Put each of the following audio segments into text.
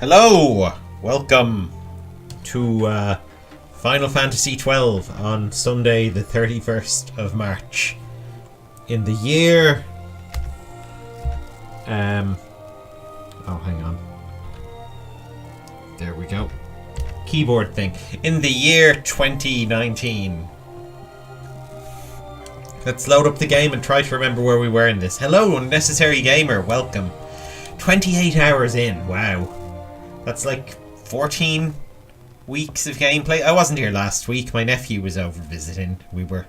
Hello! Welcome to Final Fantasy XII on Sunday the 31st of March. In the year... oh, hang on. There we go. Keyboard thing. In the year 2019. Let's load up the game and try to remember where we were in this. Hello, Unnecessary Gamer. Welcome. 28 hours in. Wow. That's like 14 weeks of gameplay. I wasn't here last week. My nephew was over visiting. We were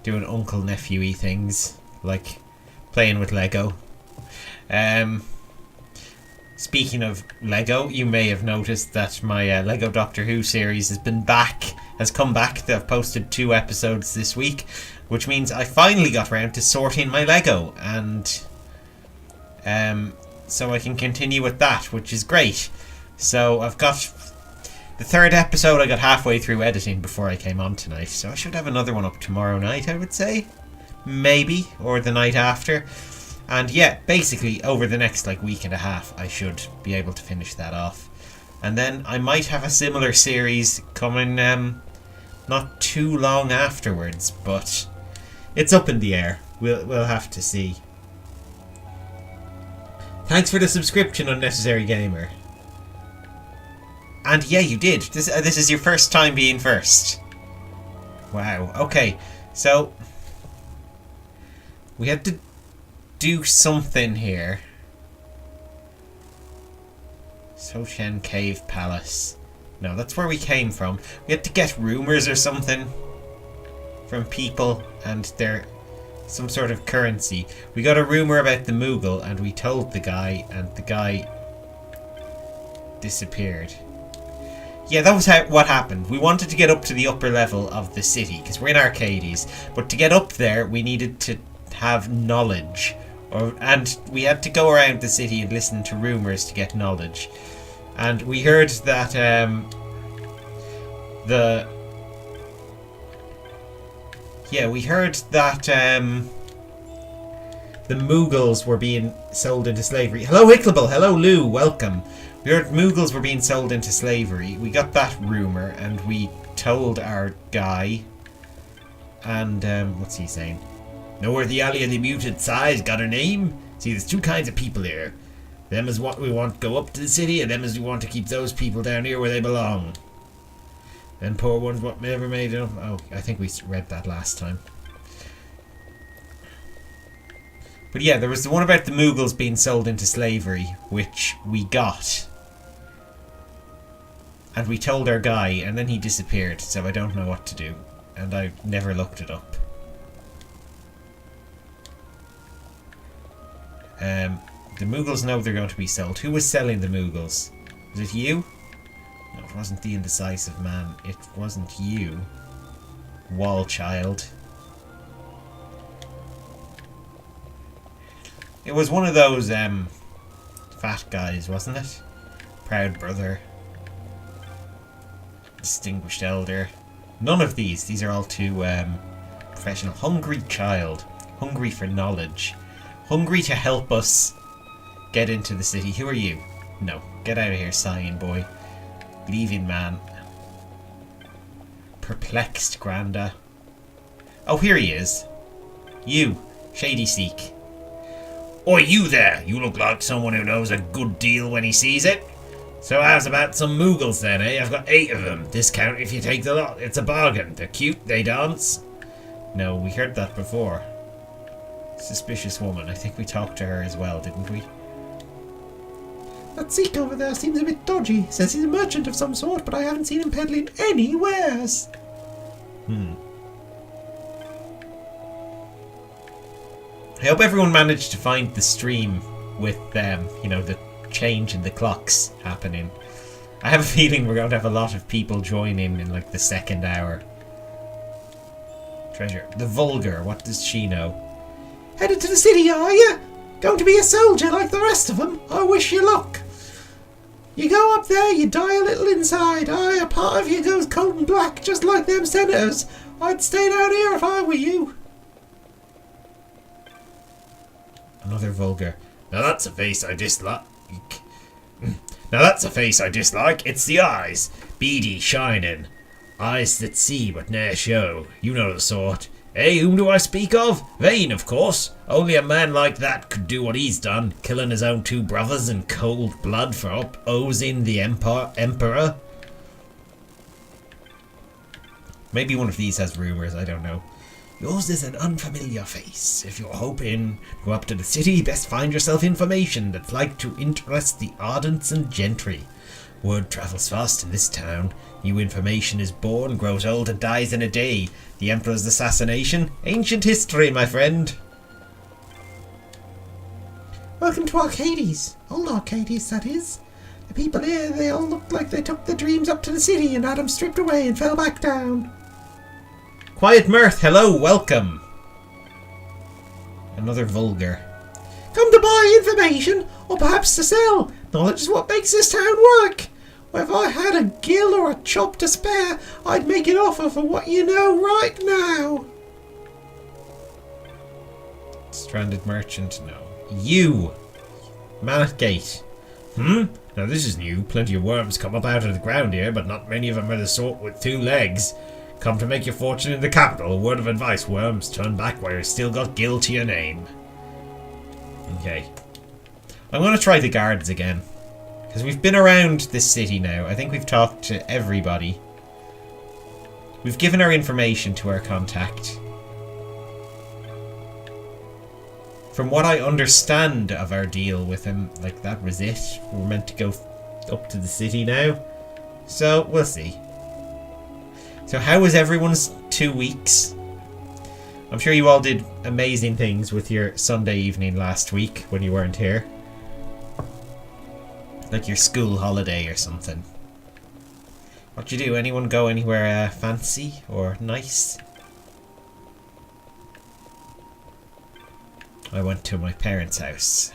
doing uncle-nephew-y things, like playing with Lego. Speaking of Lego, you may have noticed that my Lego Doctor Who series has come back. I've posted 2 episodes this week, which means I finally got around to sorting my Lego, and so I can continue with that, which is great. So I've got the 3rd episode. I got halfway through editing before I came on tonight, so I should have another one up tomorrow night, I would say. Maybe, or the night after. And yeah, basically over the next week and a half I should be able to finish that off. And then I might have a similar series coming not too long afterwards, but it's up in the air. We'll have to see. Thanks for the subscription, Unnecessary Gamer. And yeah, you did. This is your first time being first. Wow. Okay, so we had to do something here. Sochan Cave Palace. No, that's where we came from. We had to get rumors or something from people, and they're some sort of currency. We got a rumor about the Moogle, and we told the guy, and the guy disappeared. Yeah, that was what happened. We wanted to get up to the upper level of the city, because we're in Arcades, but to get up there, we needed to have knowledge. And we had to go around the city and listen to rumours to get knowledge. And we heard that the Moogles were being sold into slavery. Hello, Hicklable. Hello, Lou. Welcome. We heard Moogles were being sold into slavery. We got that rumour and we told our guy. And what's he saying? Know where the Alley of the Muted Size got her name? See, there's 2 kinds of people here. Them is what we want to go up to the city, and them is we want to keep those people down here where they belong. And poor ones what never made it up. Oh, I think we read that last time. But yeah, there was the one about the Moogles being sold into slavery, which we got. And we told our guy, and then he disappeared, so I don't know what to do. And I never looked it up. The Moogles know they're going to be sold. Who was selling the Moogles? Was it you? No, it wasn't the indecisive man. It wasn't you. Wall child. It was one of those fat guys, wasn't it? Proud brother. Distinguished elder. None of these. These are all too professional. Hungry child. Hungry for knowledge. Hungry to help us get into the city. Who are you? No. Get out of here, sighing boy. Leaving man. Perplexed Granda. Oh, here he is. You. Shady Seek. Oi, you there. You look like someone who knows a good deal when he sees it. So how's about some Moogles then, eh? I've got 8 of them. Discount if you take the lot. It's a bargain. They're cute. They dance. No, we heard that before. Suspicious woman. I think we talked to her as well, didn't we? That Zeke over there seems a bit dodgy. Says he's a merchant of some sort, but I haven't seen him peddling any wares. I hope everyone managed to find the stream with the change in the clocks happening. I have a feeling we're going to have a lot of people join in the 2nd hour. Treasure. The Vulgar. What does she know? Headed to the city, are you? Going to be a soldier like the rest of them? I wish you luck. You go up there, you die a little inside. Aye, a part of you goes cold and black, just like them senators. I'd stay down here if I were you. Another Vulgar. Now that's a face I dislike. Now that's a face I dislike. It's the eyes. Beady, shining. Eyes that see but ne'er show. You know the sort. Hey, whom do I speak of? Vane, of course. Only a man like that could do what he's done, killing his own 2 brothers in cold blood for opposing the Emperor. Maybe one of these has rumours, I don't know. Yours is an unfamiliar face. If you're hoping to go up to the city, best find yourself information that's like to interest the ardents and gentry. Word travels fast in this town. New information is born, grows old and dies in a day. The Emperor's assassination? Ancient history, my friend. Welcome to Arcades. Old Arcades, that is. The people here, they all look like they took their dreams up to the city and had them stripped away and fell back down. Quiet Mirth, hello, welcome. Another vulgar. Come to buy information, or perhaps to sell. Knowledge is what makes this town work. If I had a gill or a chop to spare, I'd make an offer for what you know right now. Stranded merchant, no. You! Man at gate. Now this is new. Plenty of worms come up out of the ground here, but not many of them are the sort with 2 legs. Come to make your fortune in the capital. A word of advice, worms. Turn back while you've still got gill to your name. Okay. I'm going to try the guards again. Because we've been around this city now. I think we've talked to everybody. We've given our information to our contact. From what I understand of our deal with him, like, that was it. We're meant to go up to the city now. So, we'll see. So how was everyone's 2 weeks? I'm sure you all did amazing things with your Sunday evening last week when you weren't here. Like your school holiday or something. What'd you do? Anyone go anywhere fancy or nice? I went to my parents' house.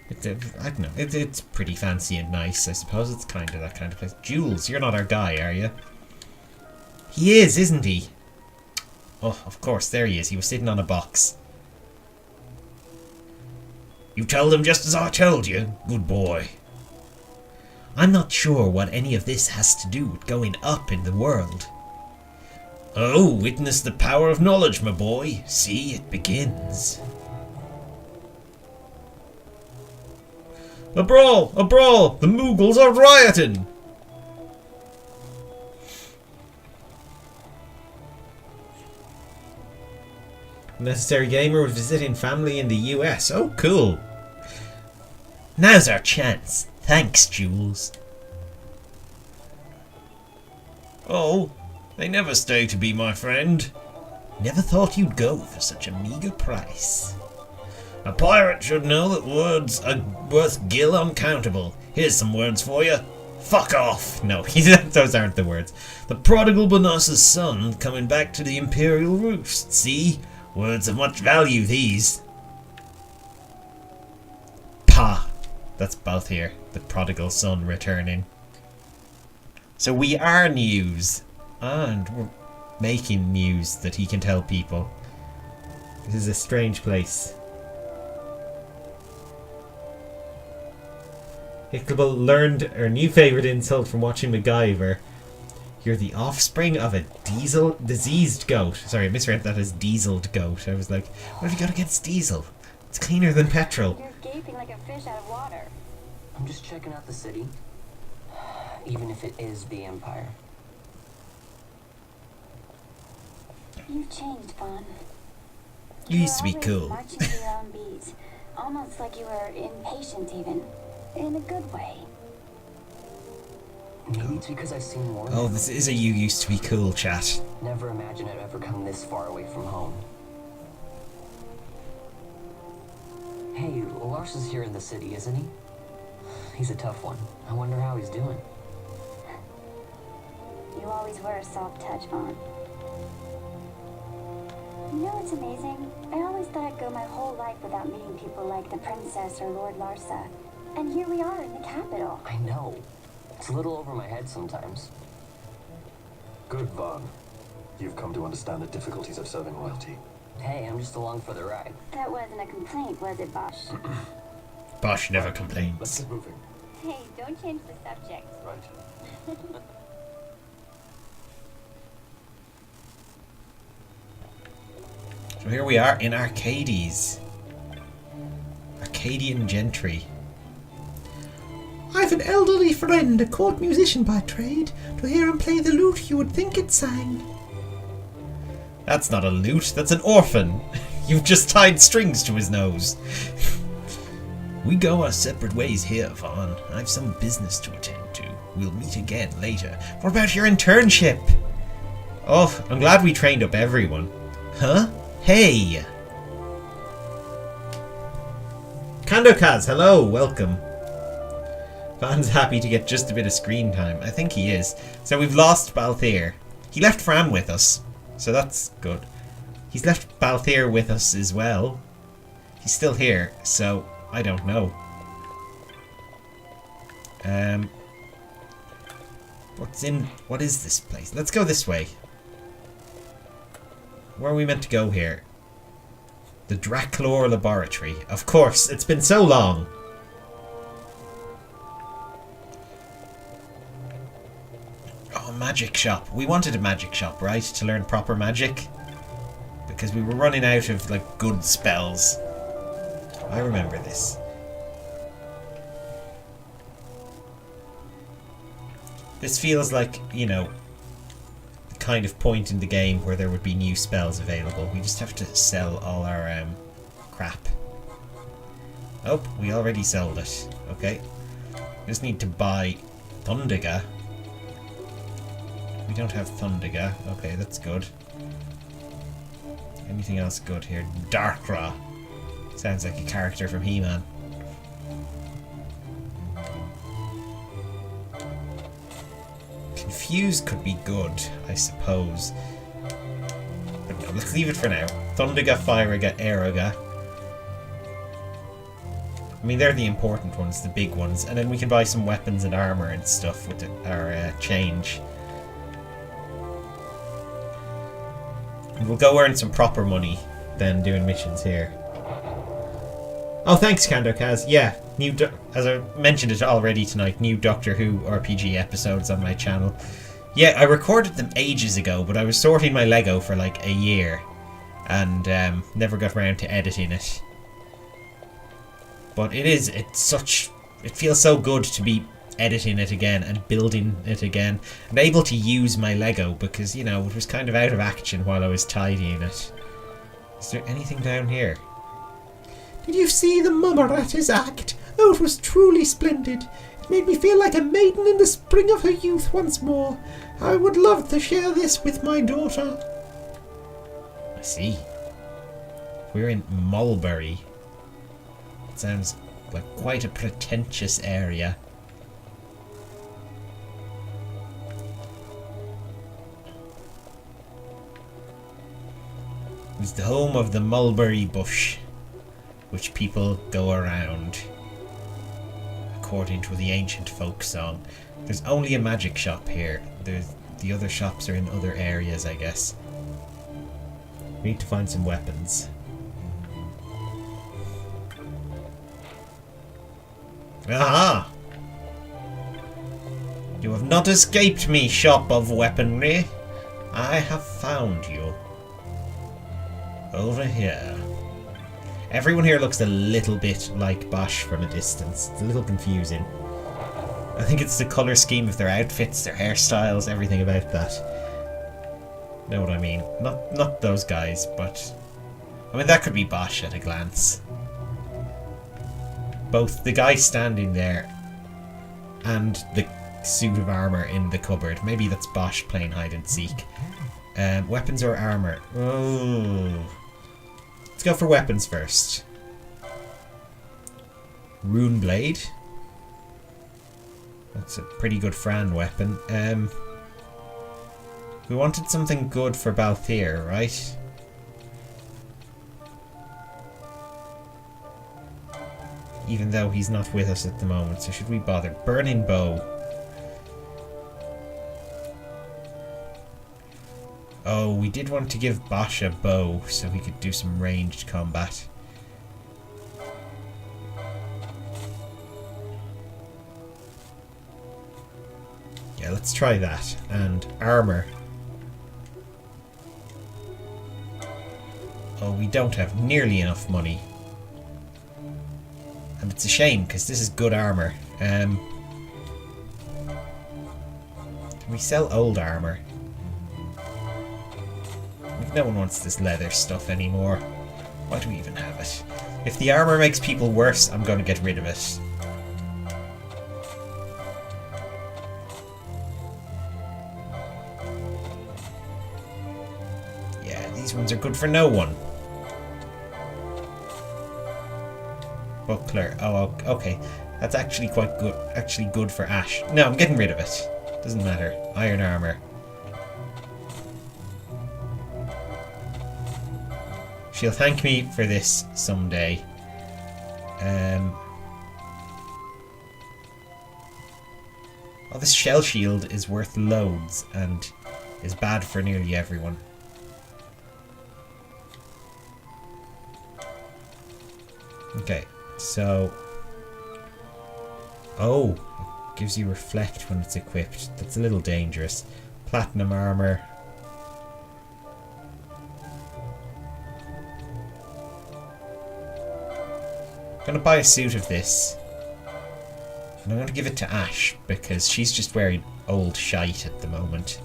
I don't know. It's pretty fancy and nice. I suppose it's kind of that kind of place. Jules, you're not our guy, are you? He is, isn't he? Oh, of course, there he is. He was sitting on a box. You told him just as I told you. Good boy. I'm not sure what any of this has to do with going up in the world. Oh, witness the power of knowledge, my boy. See, it begins. A brawl! A brawl! The Mughals are rioting! Necessary Gamer was visiting family in the US. Oh, cool. Now's our chance. Thanks, Jules. Oh, they never stay to be my friend. Never thought you'd go for such a meager price. A pirate should know that words are worth gill uncountable. Here's some words for you. Fuck off. No, those aren't the words. The prodigal Bonassa's son coming back to the Imperial Roost. See? Words of much value, these. Pa. That's Balthier, the prodigal son returning. So we are news. And we're making news that he can tell people. This is a strange place. Hickable learned her new favourite insult from watching MacGyver. You're the offspring of a diseased goat. Sorry, I misread that as dieseled goat. I was like, what have you got against diesel? It's cleaner than petrol. You're gaping like a fish out of water. I'm just checking out the city. Even if it is the Empire. You've changed, Vaughn. You used to be were cool. always marching to your own beat. Almost like you were impatient, even. In a good way. Maybe it's because I've seen more. Oh, this is a you used to be cool chat. Never imagined I'd ever come this far away from home. Hey, Lars is here in the city, isn't he? He's a tough one. I wonder how he's doing. You always were a soft touch, Vaughn. You know what's amazing? I always thought I'd go my whole life without meeting people like the Princess or Lord Larsa. And here we are in the capital. I know. It's a little over my head sometimes. Good, Vaughn. You've come to understand the difficulties of serving royalty. Hey, I'm just along for the ride. That wasn't a complaint, was it, Bosch? Bosch never Let's complains. get moving. Hey, don't change the subject. Right. So here we are in Arcades. Arcadian gentry. I've an elderly friend, a court musician by trade. To hear him play the lute, you would think it sang. That's not a lute, that's an orphan. You've just tied strings to his nose. We go our separate ways here, Vaughn. I've some business to attend to. We'll meet again later. What about your internship? Oh, I'm glad we trained up everyone. Huh? Hey! Kandokaz, hello, welcome. Van's happy to get just a bit of screen time. I think he is. So we've lost Balthier. He left Fran with us, so that's good. He's left Balthier with us as well. He's still here, so I don't know. What is this place? Let's go this way. Where are we meant to go here? The Draclor Laboratory. Of course, it's been so long. Oh, magic shop. We wanted a magic shop, right? To learn proper magic. Because we were running out of, like, good spells. I remember this. This feels like, you know, the kind of point in the game where there would be new spells available. We just have to sell all our crap. Oh, we already sold it. Okay. Just need to buy Thundiga. We don't have Thundiga. Okay, that's good. Anything else good here? Darkra. Sounds like a character from He-Man. Confuse could be good, I suppose. But no, let's leave it for now. Thundiga, Fyriga, Aeroga. I mean, they're the important ones, the big ones. And then we can buy some weapons and armor and stuff with our change. And we'll go earn some proper money then doing missions here. Oh, thanks, Kandokaz. Yeah, as I mentioned it already tonight, new Doctor Who RPG episodes on my channel. Yeah, I recorded them ages ago, but I was sorting my Lego for like a year and never got around to editing it. But it feels so good to be editing it again and building it again and able to use my Lego because, you know, it was kind of out of action while I was tidying it. Is there anything down here? Did you see the mummer at his act? Oh, it was truly splendid. It made me feel like a maiden in the spring of her youth once more. I would love to share this with my daughter. I see. We're in Mulberry. It sounds like quite a pretentious area. It's the home of the mulberry bush, which people go around, according to the ancient folk song. There's only a magic shop here. The other shops are in other areas, I guess. We need to find some weapons. Aha! You have not escaped me, shop of weaponry. I have found you. Over here. Everyone here looks a little bit like Bosch from a distance. It's a little confusing. I think it's the colour scheme of their outfits, their hairstyles, everything about that. Know what I mean? Not those guys, but... I mean, that could be Bosch at a glance. Both the guy standing there and the suit of armour in the cupboard. Maybe that's Bosch playing hide and seek. Weapons or armour? Oh. Let's go for weapons first. Rune Blade. That's a pretty good Fran weapon. We wanted something good for Balthier, right? Even though he's not with us at the moment, so should we bother? Burning Bow. Oh, we did want to give Bosch a bow so he could do some ranged combat. let's try that. And armor. Oh, we don't have nearly enough money. And it's a shame, because this is good armor. Can we sell old armor? No one wants this leather stuff anymore. Why do we even have it? If the armor makes people worse, I'm going to get rid of it. Yeah, these ones are good for no one. Buckler. Oh, okay. That's actually quite good. Actually good for Ash. No, I'm getting rid of it. Doesn't matter. Iron armor. She'll thank me for this someday. Oh, this shell shield is worth loads and is bad for nearly everyone. Okay, so... Oh, it gives you reflect when it's equipped. That's a little dangerous. Platinum armor. I'm gonna buy a suit of this. And I'm gonna give it to Ash because she's just wearing old shite at the moment.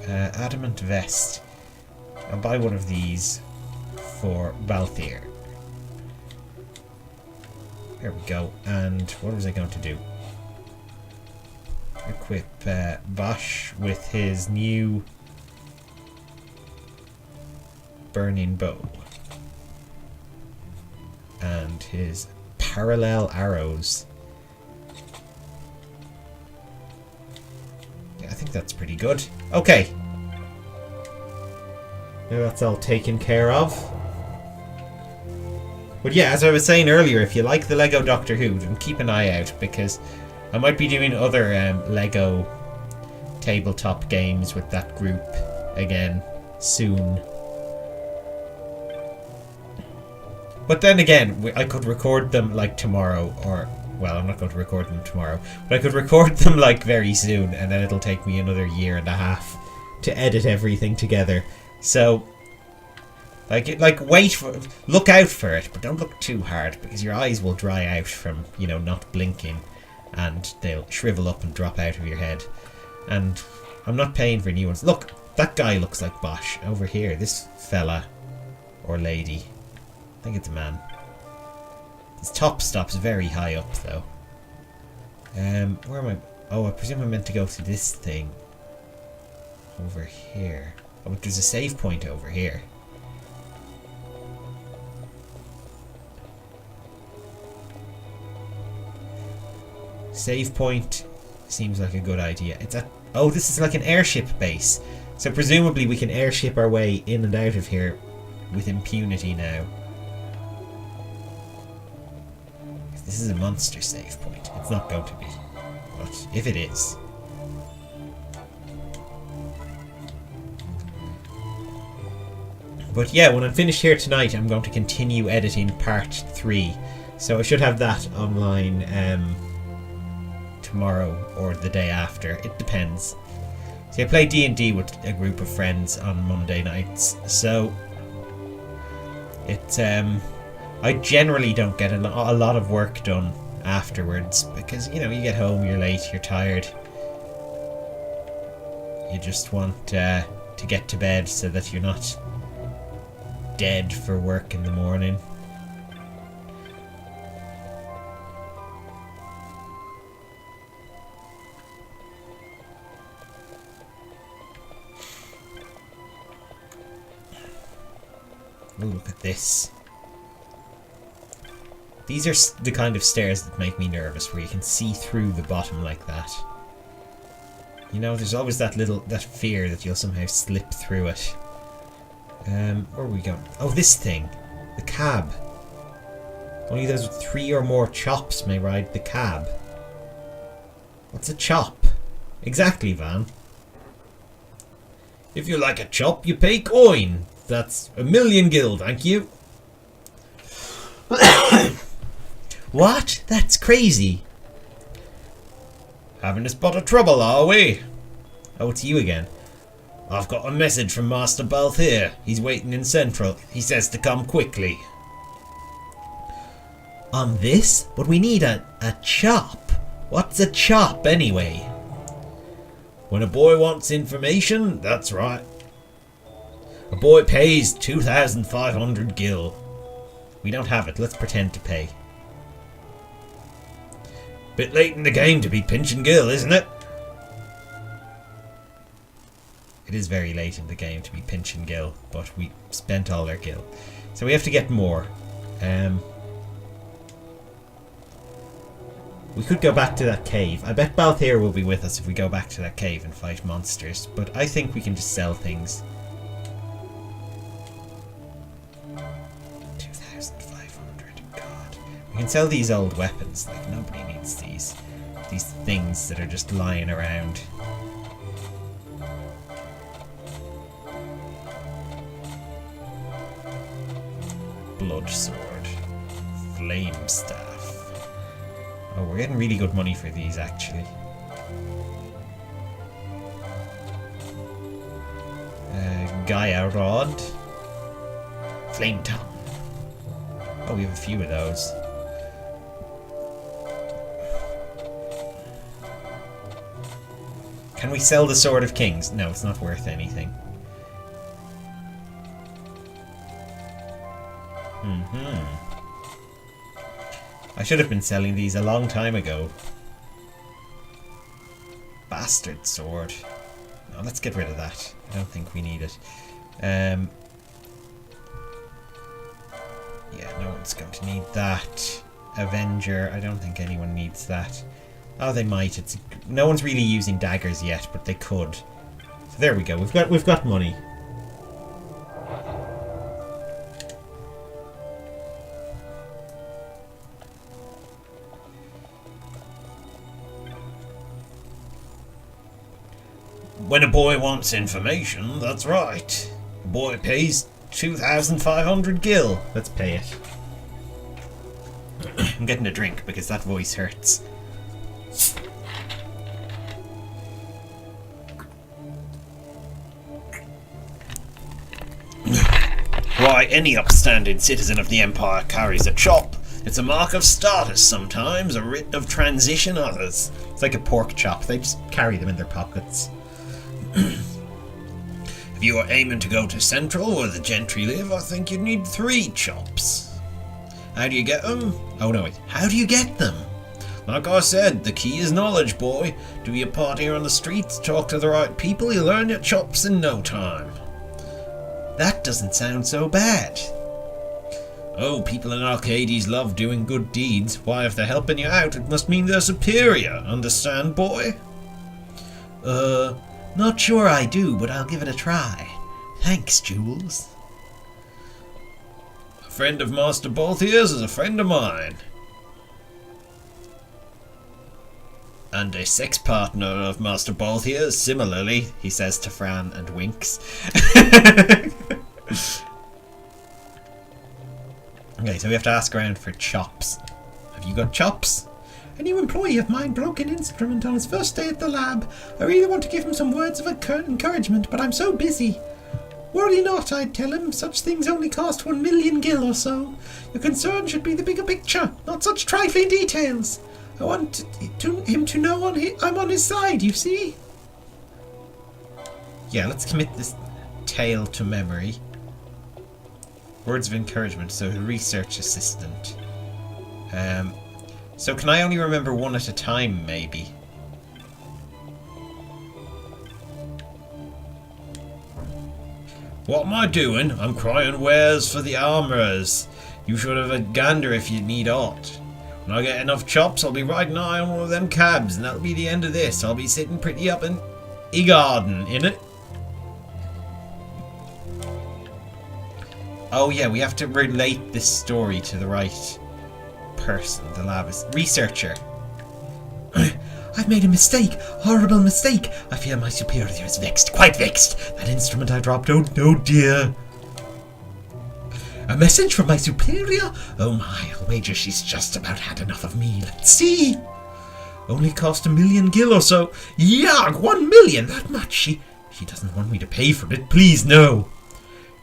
Adamant vest. I'll buy one of these for Balthier. There we go. And what was I going to do? Equip Bosch with his new burning bow. And his parallel arrows. Yeah, I think that's pretty good. Okay. Now that's all taken care of. But yeah, as I was saying earlier, if you like the Lego Doctor Who, then keep an eye out, because I might be doing other Lego tabletop games with that group again soon. But then again, I could record them like tomorrow, or... Well, I'm not going to record them tomorrow, but I could record them like very soon, and then it'll take me another year and a half to edit everything together. So, look out for it, but don't look too hard, because your eyes will dry out from, you know, not blinking, and they'll shrivel up and drop out of your head. And I'm not paying for new ones. Look, that guy looks like Bosch over here. This fella, or lady, I think it's a man. His top stops very high up, though. Where am I? Oh, I presume I'm meant to go to this thing over here. Oh, but there's a save point over here. Save point seems like a good idea. It's at... Oh, this is like an airship base. So presumably we can airship our way in and out of here with impunity now. If this is a monster save point, it's not going to be. But if it is... But yeah, when I'm finished here tonight, I'm going to continue editing part 3. So I should have that online tomorrow or the day after. It depends. See, I play D&D with a group of friends on Monday nights. So it I generally don't get a lot of work done afterwards, because, you know, you get home, you're late, you're tired. You just want to get to bed so that you're not dead for work in the morning. Oh, look at this. These are the kind of stairs that make me nervous, where you can see through the bottom like that. You know, there's always that fear that you'll somehow slip through it. Where are we going? Oh, this thing. The cab. Only those with 3 or more chops may ride the cab. What's a chop? Exactly, Van. If you like a chop, you pay coin. That's 1,000,000 gil, thank you. What? That's crazy. Having a spot of trouble, are we? Oh, it's you again. I've got a message from Master Balthier. He's waiting in Central. He says to come quickly. On this? But we need a chop. What's a chop, anyway? When a boy wants information, that's right. A boy pays 2,500 gil. We don't have it. Let's pretend to pay. Bit late in the game to be pinching gil, isn't it? It is very late in the game to be pinching gil, but we spent all our gil. So we have to get more. We could go back to that cave. I bet Balthier will be with us if we go back to that cave and fight monsters, but I think we can just sell things. 2,500, God. We can sell these old weapons, like nobody needs these things that are just lying around. Blood sword. Flame staff. Oh, we're getting really good money for these, actually. Gaia rod. Flame tongue. Oh, we have a few of those. Can we sell the Sword of Kings? No, it's not worth anything. I should have been selling these a long time ago. Bastard sword. No, let's get rid of that. I don't think we need it. Yeah, no one's going to need that. Avenger, I don't think anyone needs that. Oh, they might. No one's really using daggers yet, but they could. So there we go. We've got money. When a boy wants information, that's right. A boy pays 2,500 gil. Let's pay it. I'm getting a drink because that voice hurts. Why, any upstanding citizen of the Empire carries a chop. It's a mark of status sometimes, a rite of transition others. It's like a pork chop. They just carry them in their pockets. If you are aiming to go to Central, where the gentry live, I think you'd need 3 chops. How do you get them? Oh no, wait. How do you get them? Like I said, the key is knowledge, boy. Do your part here on the streets, talk to the right people, you'll learn your chops in no time. That doesn't sound so bad. Oh, people in Arcades love doing good deeds. Why, if they're helping you out, it must mean they're superior. Understand, boy? Not sure I do, but I'll give it a try. Thanks, Jules. A friend of Master Balthier's is a friend of mine. And a sex partner of Master Balthier's, similarly, he says to Fran and winks. Okay, so we have to ask around for chops. Have you got chops? A new employee of mine broke an instrument on his first day at the lab. I really want to give him some words of encouragement, but I'm so busy. Worry not, I'd tell him. Such things only cost 1 million gil or so. Your concern should be the bigger picture, not such trifling details. I want him to know I'm on his side, you see? Yeah, let's commit this tale to memory. Words of encouragement, so research assistant. So can I only remember one at a time, maybe? What am I doing? I'm crying wares for the armourers. You should have a gander if you need aught. When I get enough chops, I'll be riding high on one of them cabs, and that'll be the end of this. I'll be sitting pretty up in garden, innit? Oh yeah, we have to relate this story to the right person. The lab is researcher. I've made a mistake, horrible mistake. I fear my superior is vexed, quite vexed. That instrument I dropped, oh no dear. A message from my superior? Oh my, I'll wager she's just about had enough of me. Let's see. Only cost 1 million gil or so. Yag, 1 million, that much. She doesn't want me to pay for it. Please, no.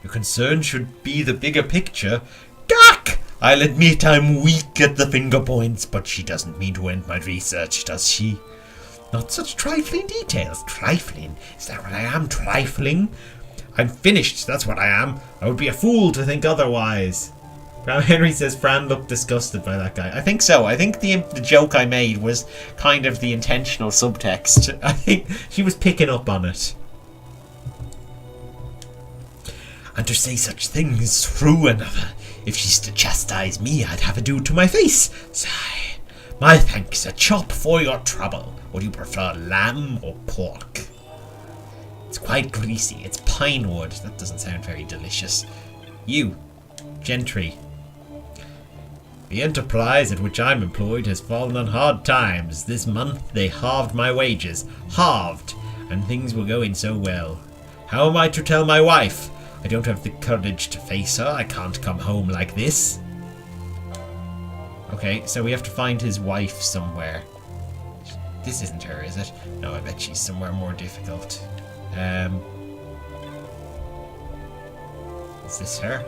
Your concern should be the bigger picture. Gak! I'll admit I'm weak at the finger points, but she doesn't mean to end my research, does she? Not such trifling details. Trifling? Is that what I am? Trifling? I'm finished, that's what I am. I would be a fool to think otherwise. Henry says Fran looked disgusted by that guy. I think so. I think the joke I made was kind of the intentional subtext. I think she was picking up on it. And to say such things through another. If she's to chastise me, I'd have a do to my face. Sigh. My thanks, a chop for your trouble. Would you prefer lamb or pork? It's quite greasy. It's pine wood. That doesn't sound very delicious. You, Gentry. The enterprise at which I'm employed has fallen on hard times. This month they halved my wages. Halved. And things were going so well. How am I to tell my wife? I don't have the courage to face her. I can't come home like this. Okay, so we have to find his wife somewhere. This isn't her, is it? No, I bet she's somewhere more difficult. Is this her?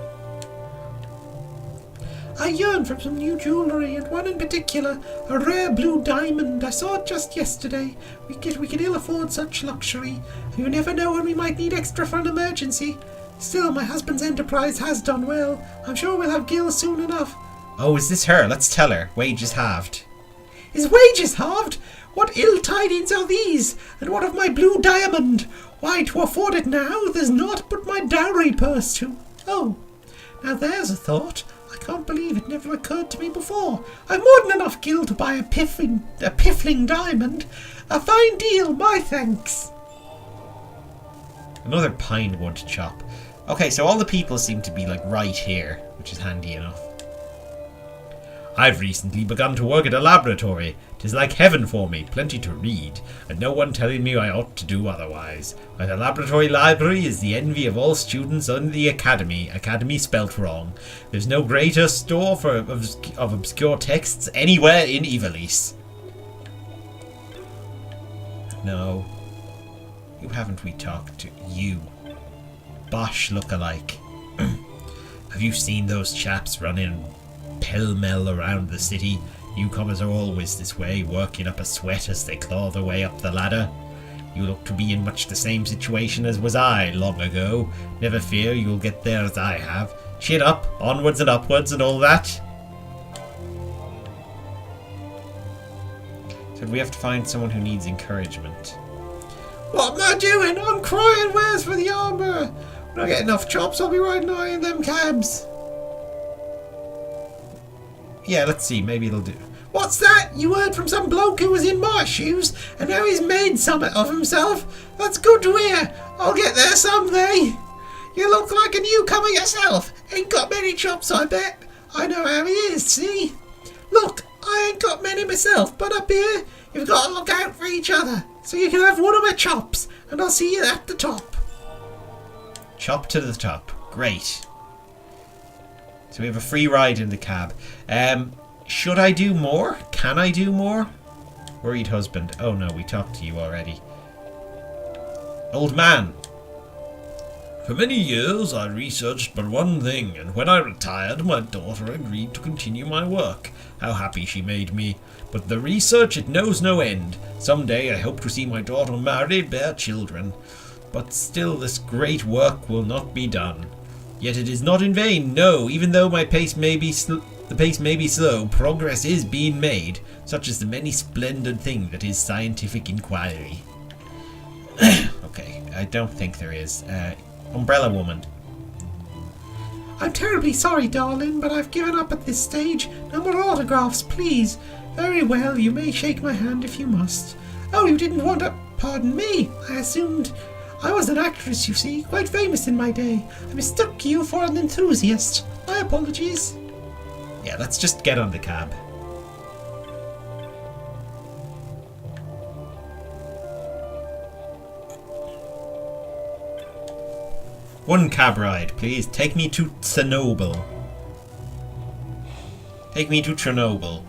I yearn for some new jewellery, and one in particular, a rare blue diamond. I saw it just yesterday. We can ill afford such luxury. You never know when we might need extra for an emergency. Still, my husband's enterprise has done well. I'm sure we'll have gills soon enough. Oh, is this her? Let's tell her. Wages halved. His wages halved? What ill tidings are these? And what of my blue diamond? Why, to afford it now, there's naught but my dowry purse to... Oh, now there's a thought. I can't believe it never occurred to me before. I've more than enough gil to buy a piffling diamond. A fine deal, my thanks. Another pine wood chop. Okay, so all the people seem to be like right here, which is handy enough. I've recently begun to work at a laboratory. 'Tis like heaven for me, plenty to read, and no one telling me I ought to do otherwise. Why, the laboratory library is the envy of all students in the academy. Academy spelt wrong. There's no greater store of obscure texts anywhere in Ivalice. No. Who haven't we talked to? You. Bosch look-alike. Have you seen those chaps running pell-mell around the city? Newcomers are always this way, working up a sweat as they claw their way up the ladder. You look to be in much the same situation as was I long ago. Never fear, you'll get there as I have. Chin up, onwards and upwards and all that. So we have to find someone who needs encouragement. What am I doing? I'm crying. Where's for the armour? When I get enough chops, I'll be riding high in them cabs. Yeah, let's see. Maybe it'll do. What's that? You heard from some bloke who was in my shoes, and now he's made something of himself. That's good to hear. I'll get there someday. You look like a newcomer yourself. Ain't got many chops, I bet. I know how he is, see? Look, I ain't got many myself, but up here, you've got to look out for each other. So you can have one of my chops, and I'll see you at the top. Chop to the top. Great. So we have a free ride in the cab. Should I do more? Can I do more? Worried husband. Oh no, we talked to you already. Old man. For many years I researched but one thing, and when I retired my daughter agreed to continue my work. How happy she made me. But the research, it knows no end. Someday I hope to see my daughter married, bear children. But still this great work will not be done. Yet it is not in vain, no, even though my pace may be the pace may be slow, progress is being made, such is the many splendid thing that is scientific inquiry. Okay, I don't think there is. Umbrella Woman. I'm terribly sorry, darling, but I've given up at this stage. No more autographs, please. Very well, you may shake my hand if you must. Oh, you didn't want to... Pardon me, I assumed... I was an actress, you see, quite famous in my day. I mistook you for an enthusiast. My apologies. Yeah, let's just get on the cab. One cab ride, please. Take me to Chernobyl. Take me to Chernobyl.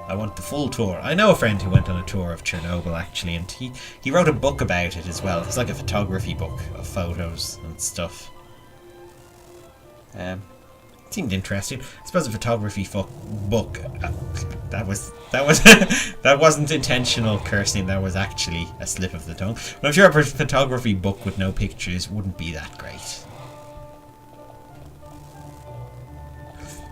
I want the full tour. I know a friend who went on a tour of Chernobyl, actually, and he wrote a book about it as well. It's like a photography book of photos and stuff. Seemed interesting. I suppose a photography book. That wasn't intentional cursing. That was actually a slip of the tongue. But I'm sure a photography book with no pictures wouldn't be that great.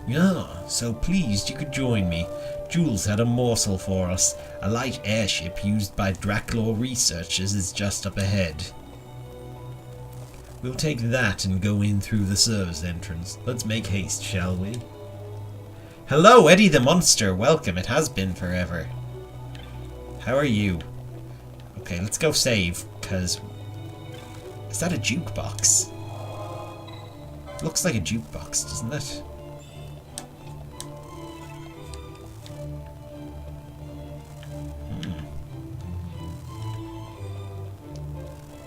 Yeah, so pleased you could join me. Jules had a morsel for us. A light airship used by Draclaw researchers is just up ahead. We'll take that and go in through the service entrance. Let's make haste, shall we? Hello, Eddie the Monster. Welcome. It has been forever. How are you? Okay, let's go save, because... Is that a jukebox? Looks like a jukebox, doesn't it?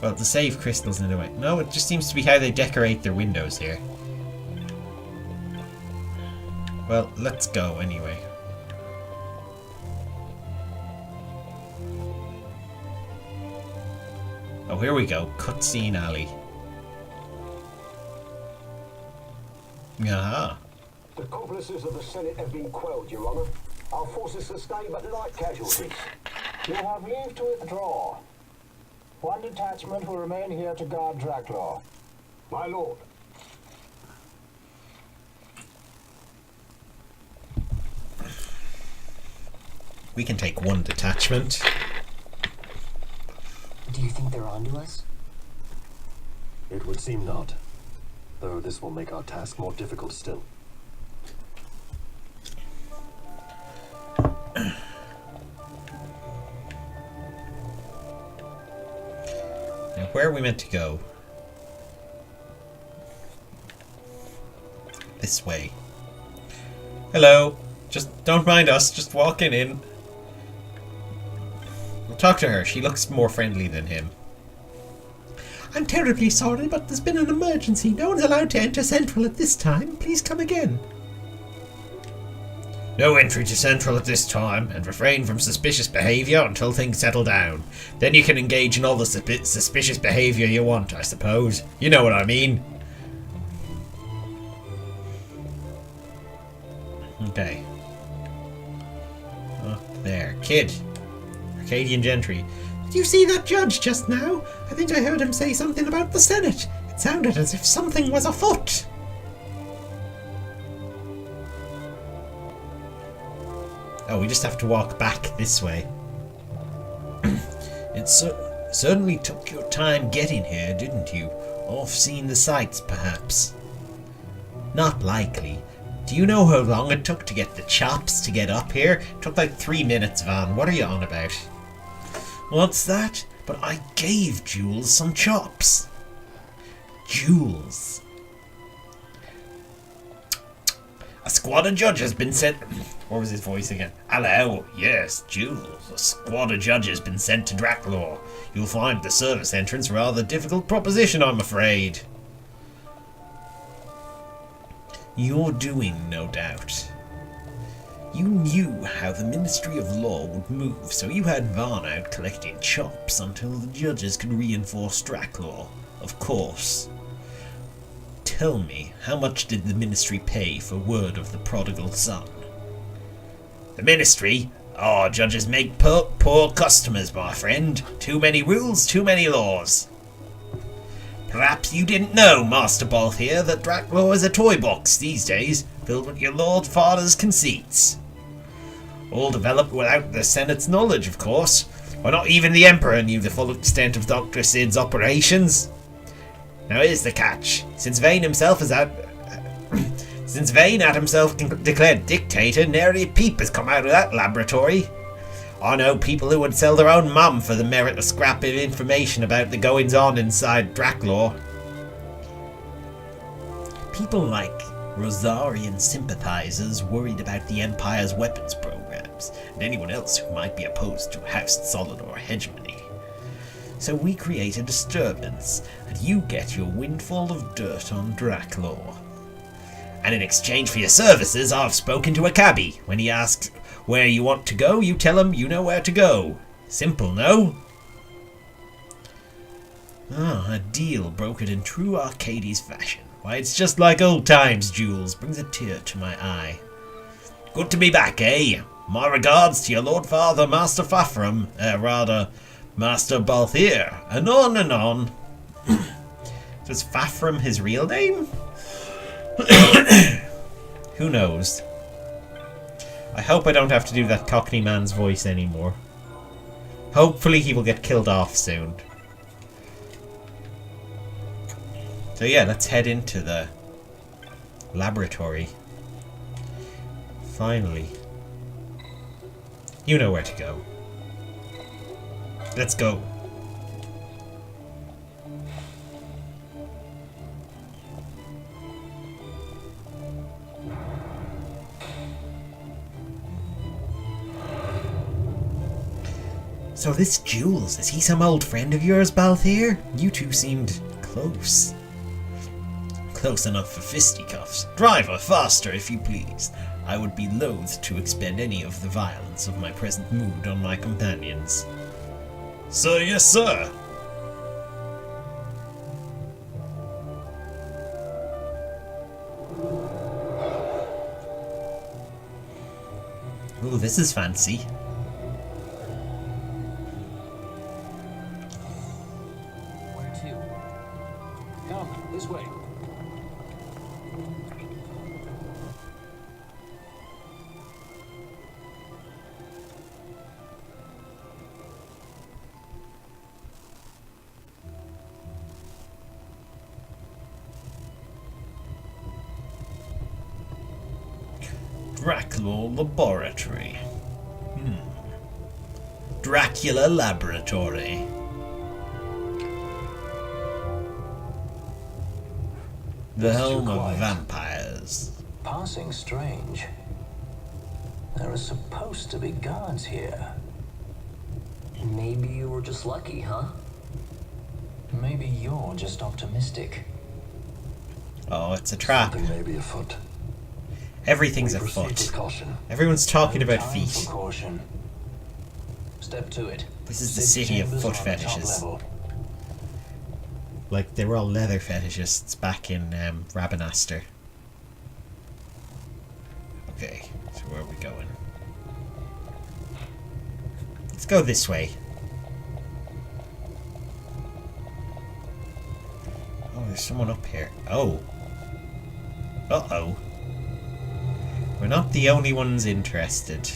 Well, the save crystal's in the way. No, it just seems to be how they decorate their windows here. Well, let's go anyway. Oh, here we go. Cutscene alley. Aha. The accomplices of the Senate have been quelled, Your Honour. Our forces sustained but light casualties. You have leave to withdraw. One detachment will remain here to guard Draclaw. My lord. We can take one detachment. Do you think they're onto us? It would seem not. Though this will make our task more difficult still. Now, where are we meant to go? This way. Hello. Just don't mind us. Just walking in. We'll talk to her. She looks more friendly than him. I'm terribly sorry, but there's been an emergency. No one's allowed to enter Central at this time. Please come again. No entry to Central at this time, and refrain from suspicious behaviour until things settle down. Then you can engage in all the suspicious behaviour you want, I suppose. You know what I mean. Okay. Oh, there. Kid. Arcadian Gentry. Did you see that judge just now? I think I heard him say something about the Senate. It sounded as if something was afoot. Oh, we just have to walk back this way. It certainly took your time getting here, didn't you? Off seeing the sights, perhaps? Not likely. Do you know how long it took to get the chops to get up here? It took like 3 minutes, Van. What are you on about? What's that? But I gave Jules some chops. Jules. A squad of judges has been sent... What was his voice again? Hello, yes, Jules. A squad of judges has been sent to Draclaw. You'll find the service entrance rather a difficult proposition, I'm afraid. Your doing, no doubt. You knew how the Ministry of Law would move, so you had Varn out collecting chops until the judges could reinforce Draclaw. Of course. Tell me, how much did the Ministry pay for word of the prodigal son? The Ministry? Oh, judges make poor customers, my friend. Too many rules, too many laws. Perhaps you didn't know, Master Balthier, that Draclaw is a toy box these days, filled with your Lord Father's conceits. All developed without the Senate's knowledge, of course. Why, not even the Emperor knew the full extent of Dr. Sid's operations. Now here's the catch. Since Vane had himself declared dictator, nary a peep has come out of that laboratory. I know people who would sell their own mum for the merit of scrap of information about the goings-on inside Draclaw. People like Rosarian sympathizers worried about the Empire's weapons programs, and anyone else who might be opposed to House Solidor hegemony. So we create a disturbance, and you get your windfall of dirt on Draclaw. And in exchange for your services, I've spoken to a cabbie. When he asks where you want to go, you tell him you know where to go. Simple, no? Ah, a deal brokered in true Arcades fashion. Why, it's just like old times, Jules. Brings a tear to my eye. Good to be back, eh? My regards to your Lord Father, Master Fafram, Master Balthier. Anon, anon. Was Fafram his real name? Who knows? I hope I don't have to do that Cockney man's voice anymore. Hopefully he will get killed off soon. So yeah, let's head into the laboratory. Finally. You know where to go. Let's go. So this Jules, is he some old friend of yours, Balthier? You two seemed close. Close enough for fisticuffs. Driver, faster if you please. I would be loath to expend any of the violence of my present mood on my companions. Sir, yes, sir. Ooh, this is fancy. Where to? Come, this way. Dracula Laboratory. Dracula Laboratory. The home of vampires. Passing strange. There are supposed to be guards here. Maybe you were just lucky, huh? Maybe you're just optimistic. Oh, it's a trap. Something may be afoot. Everything's We proceed afoot. with caution. Everyone's talking No about time feet. for caution. Step to it. This is the City city of chambers foot are on the top fetishes. level. Like, they were all leather fetishists back in Rabanastre. Okay, so where are we going? Let's go this way. Oh, there's someone up here. Oh. Uh-oh. We're not the only ones interested.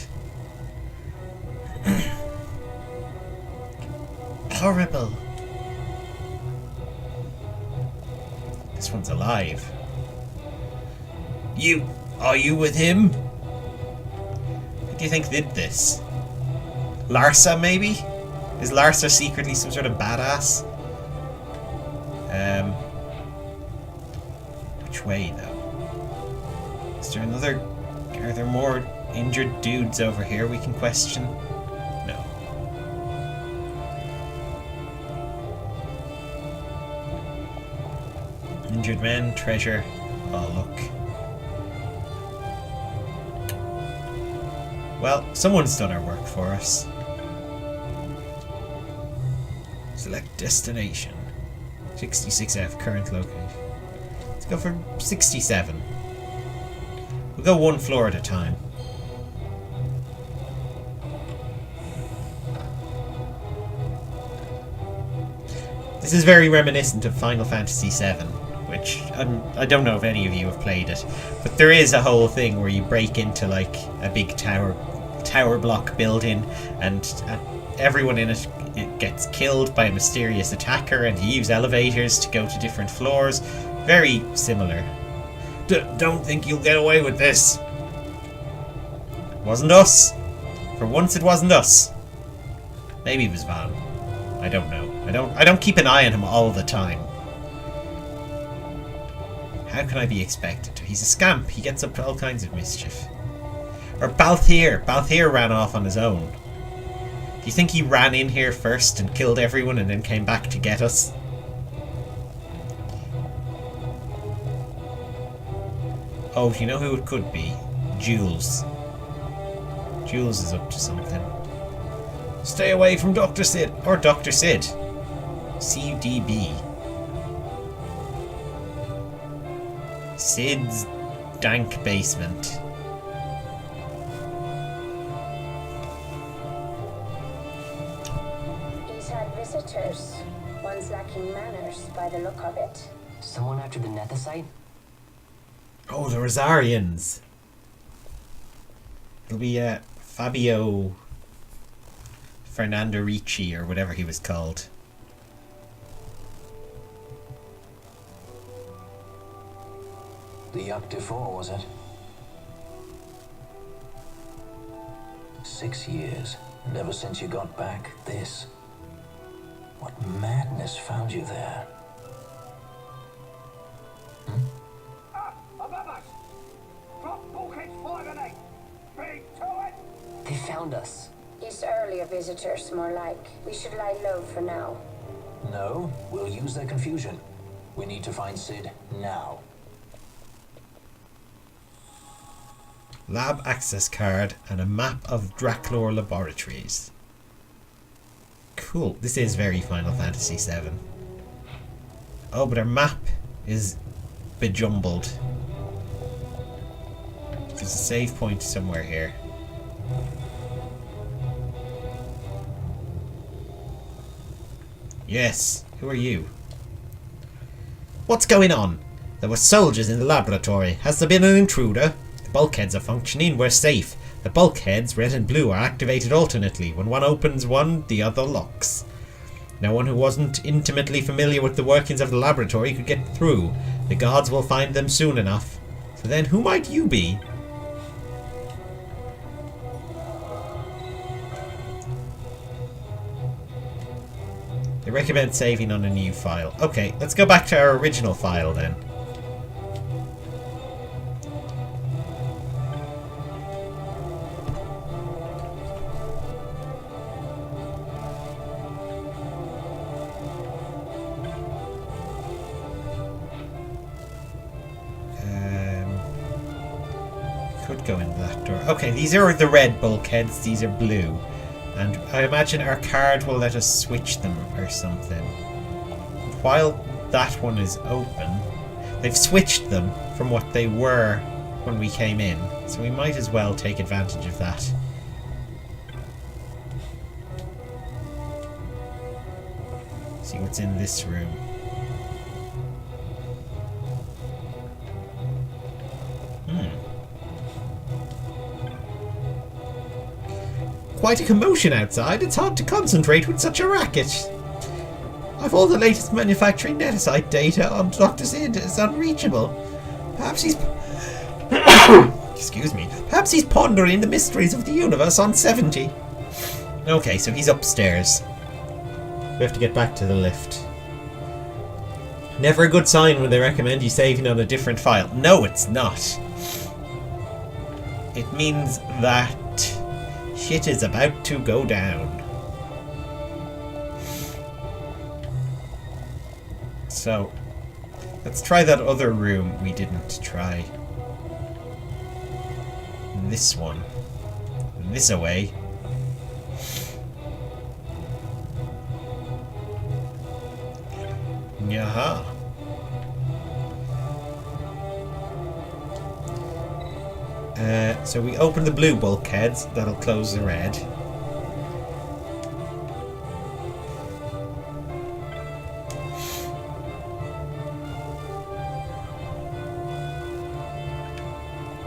Horrible. This one's alive. Are you with him? Who do you think did this? Larsa, maybe? Is Larsa secretly some sort of badass? Which way, though? Is there another... Are there more injured dudes over here we can question? No. Injured men, treasure. Oh, look. Well, someone's done our work for us. Select destination. 66F, current location. Let's go for 67. We'll go one floor at a time. This is very reminiscent of Final Fantasy VII, which I don't know if any of you have played it, but there is a whole thing where you break into like a big tower block building, and everyone in it gets killed by a mysterious attacker, and you use elevators to go to different floors. Very similar. Don't think you'll get away with this. Wasn't us. For once it wasn't us. Maybe it was Van. I don't know. I don't keep an eye on him all the time. How can I be expected to? He's a scamp. He gets up to all kinds of mischief. Or Balthier. Balthier ran off on his own. you think he ran in here first and killed everyone and then came back to get us? Oh, you know who it could be? Jules. Jules is up to something. Stay away from Dr. Sid. Or Dr. Sid. CDB. Sid's dank basement. These are visitors. One's lacking manners by the look of it. Someone after the Nethicite? Oh, the Rosarians. It'll be Fabio Fernando Ricci or whatever he was called. The Yuck Defoe, was it? 6 years, and ever since you got back, this. What madness found you there? Above us! Drop bulkheads 5 and 8! Big to it! They found us. These earlier visitors, more like. We should lie low for now. No, we'll use their confusion. We need to find Sid now. Lab access card and a map of Draclor laboratories. Cool. This is very Final Fantasy VII. Oh, but our map is bejumbled. There's a save point somewhere here. Yes. Who are you? What's going on? There were soldiers in the laboratory. Has there been an intruder? The bulkheads are functioning. We're safe. The bulkheads, red and blue, are activated alternately. When one opens one, the other locks. No one who wasn't intimately familiar with the workings of the laboratory could get through. The guards will find them soon enough. So then, who might you be? They recommend saving on a new file. Okay, let's go back to our original file then. Could go in that door. Okay, these are the red bulkheads, these are blue. And I imagine our card will let us switch them or something. While that one is open, they've switched them from what they were when we came in. So we might as well take advantage of that. See what's in this room. Quite a commotion outside. It's hard to concentrate with such a racket. I've all the latest manufacturing Nethicite data on Dr. Sid. It's unreachable. Perhaps he's... Excuse me. Perhaps he's pondering the mysteries of the universe on 70. Okay, so he's upstairs. We have to get back to the lift. Never a good sign when they recommend you saving on a different file. No, it's not. It means that shit is about to go down. So, let's try that other room we didn't try. This one. This away. Yaha. So we open the blue bulkheads, that'll close the red.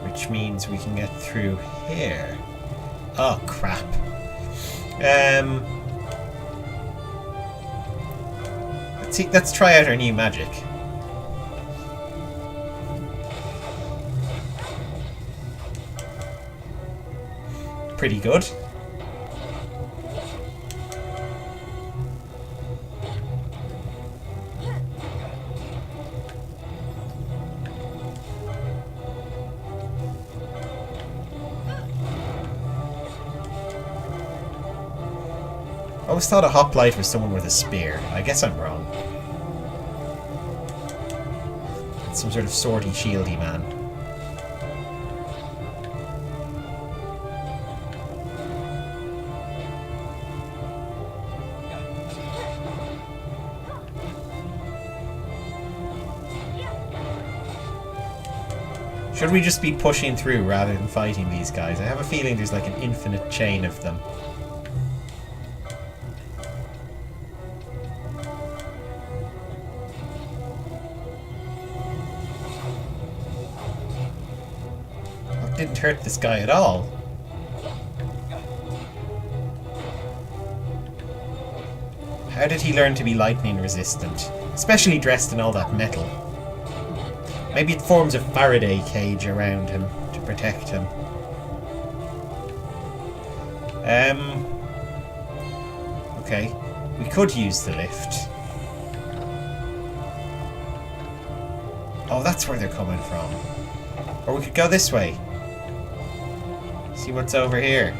Which means we can get through here. Oh crap. Let's try out our new magic. Pretty good. always thought a hoplite was someone with a spear. I guess I'm wrong. Some sort of swordy, shieldy man. Should we just be pushing through rather than fighting these guys? I have a feeling there's like an infinite chain of them. That didn't hurt this guy at all. How did he learn to be lightning resistant? Especially dressed in all that metal. Maybe it forms a Faraday cage around him to protect him. Okay. We could use the lift. Oh, that's where they're coming from. Or we could go this way. See what's over here.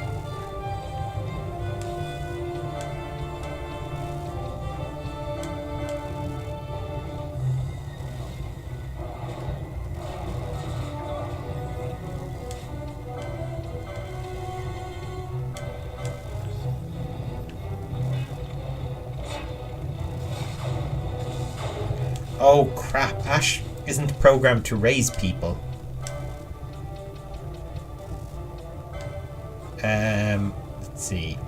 Oh crap, Ash isn't programmed to raise people. Let's see.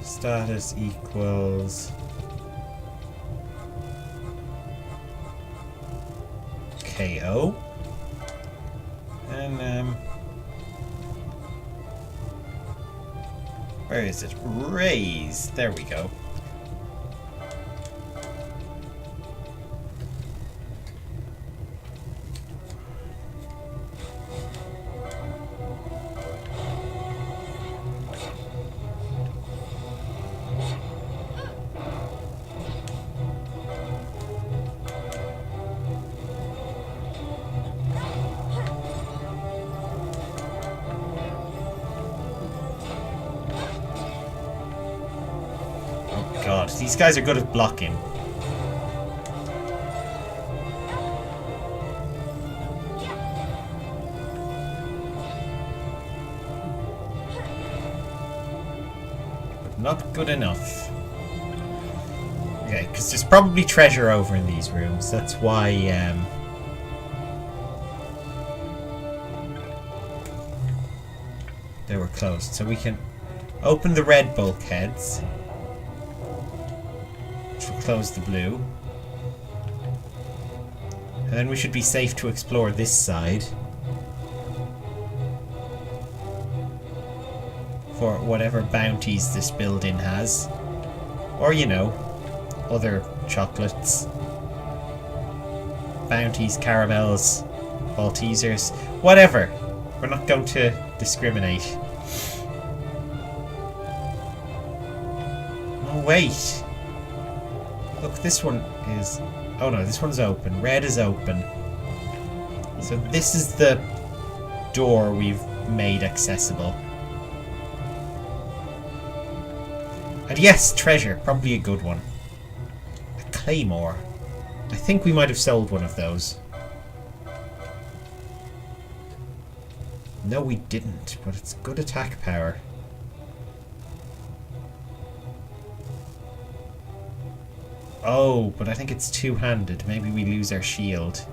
Status equals KO. And where is it? Raise. There we go. God, these guys are good at blocking. But not good enough. Okay, because there's probably treasure over in these rooms. That's why, they were closed. So we can open the red bulkheads. Close the blue. And then we should be safe to explore this side. For whatever bounties this building has. Or, you know, other chocolates. Bounties, caramels, Balthiers, whatever. We're not going to discriminate. Oh, wait. Look, this one is... Oh no, this one's open. Red is open. So this is the door we've made accessible. And yes, treasure. Probably a good one. A claymore. I think we might have sold one of those. No, we didn't, but it's good attack power. Oh, but I think it's two-handed. Maybe we lose our shield.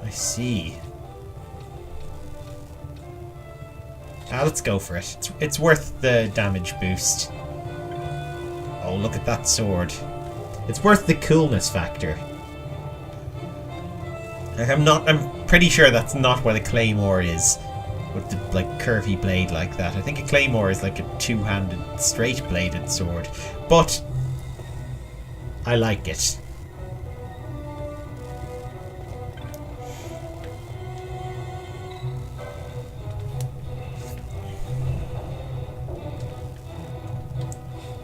I see. Let's go for it. It's worth the damage boost. Oh, look at that sword. It's worth the coolness factor. I'm pretty sure that's not where the claymore is. With the like curvy blade like that. I think a claymore is like a two-handed, straight-bladed sword. But I like it.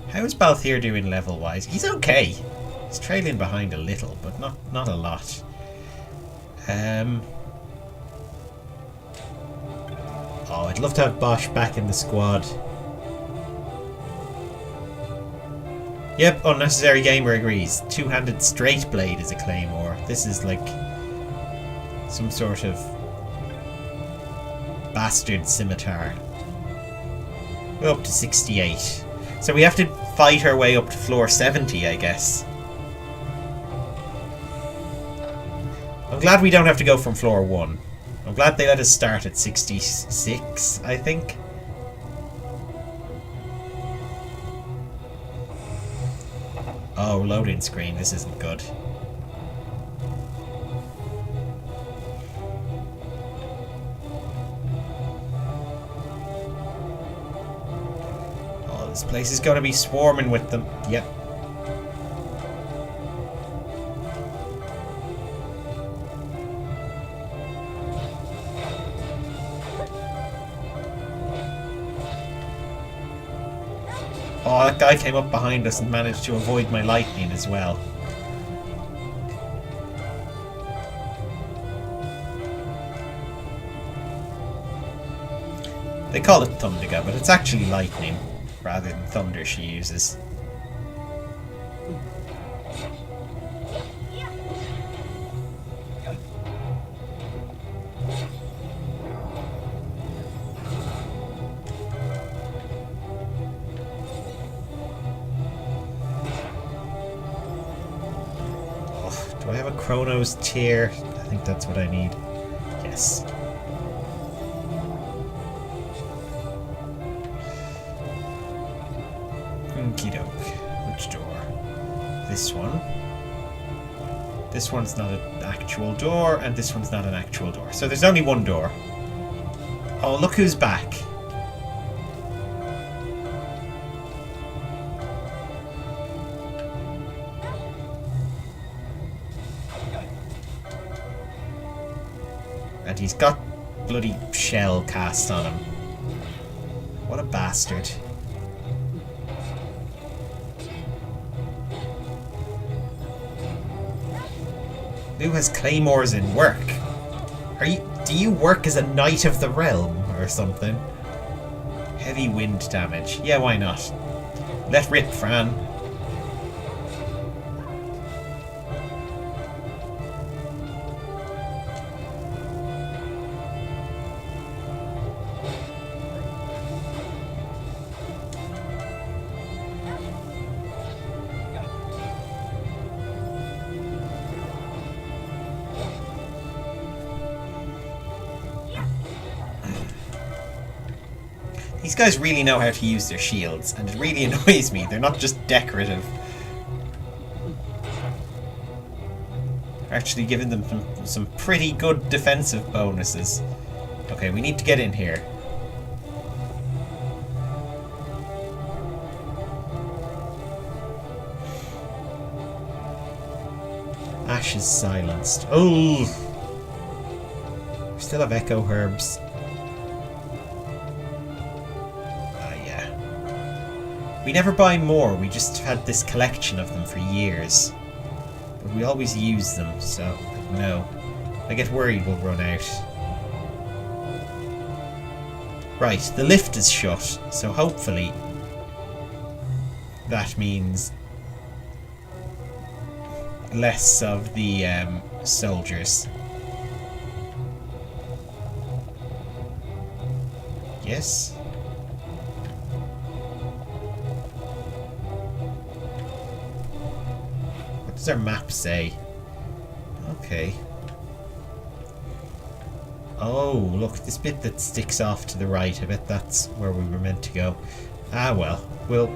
How is Balthier doing level-wise? He's okay. He's trailing behind a little, but not a lot. Oh, I'd love to have Bosch back in the squad. Yep, Unnecessary Gamer agrees. Two-handed straight blade is a claymore. This is like some sort of bastard scimitar. We're up to 68. So we have to fight our way up to floor 70, I guess. I'm glad we don't have to go from floor 1. I'm glad they let us start at 66, I think. Oh, loading screen. This isn't good. Oh, this place is going to be swarming with them. Yep. Oh, that guy came up behind us and managed to avoid my lightning as well. They call it Thundiga, but it's actually lightning rather than thunder she uses. Do I have a Chronos tier? I think that's what I need. Yes. Okie doke. Which door? This one. This one's not an actual door, and this one's not an actual door. So there's only one door. Oh, look who's back. And he's got bloody shell cast on him. What a bastard. Who has claymores in work? Do you work as a knight of the realm or something? Heavy wind damage. Yeah, why not? Let rip, Fran. These guys really know how to use their shields, and it really annoys me. They're not just decorative. They're actually giving them some pretty good defensive bonuses. Okay, we need to get in here. Ash is silenced. Oh! We still have echo herbs. We never buy more, we just had this collection of them for years. But we always use them, so no. I get worried we'll run out. Right, the lift is shut, so hopefully that means less of the soldiers. Yes? What does our map say? Okay. Oh, look, this bit that sticks off to the right, I bet that's where we were meant to go. Ah, well, we'll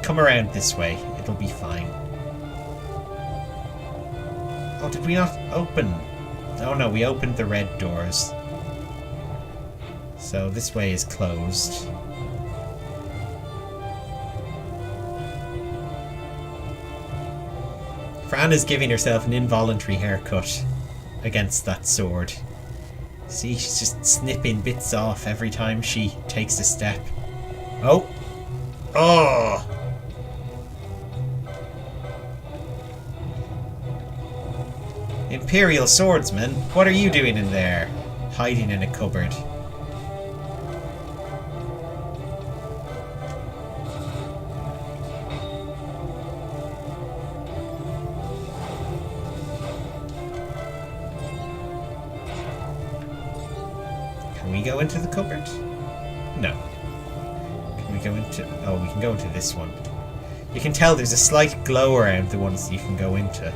come around this way. It'll be fine. Oh, did we not open? Oh no, we opened the red doors. So this way is closed. Fran is giving herself an involuntary haircut against that sword. See, she's just snipping bits off every time she takes a step. Oh! Oh! Imperial swordsman, what are you doing in there? Hiding in a cupboard. Can we go into the cupboard? No. Can we go into... Oh, we can go into this one. You can tell there's a slight glow around the ones you can go into.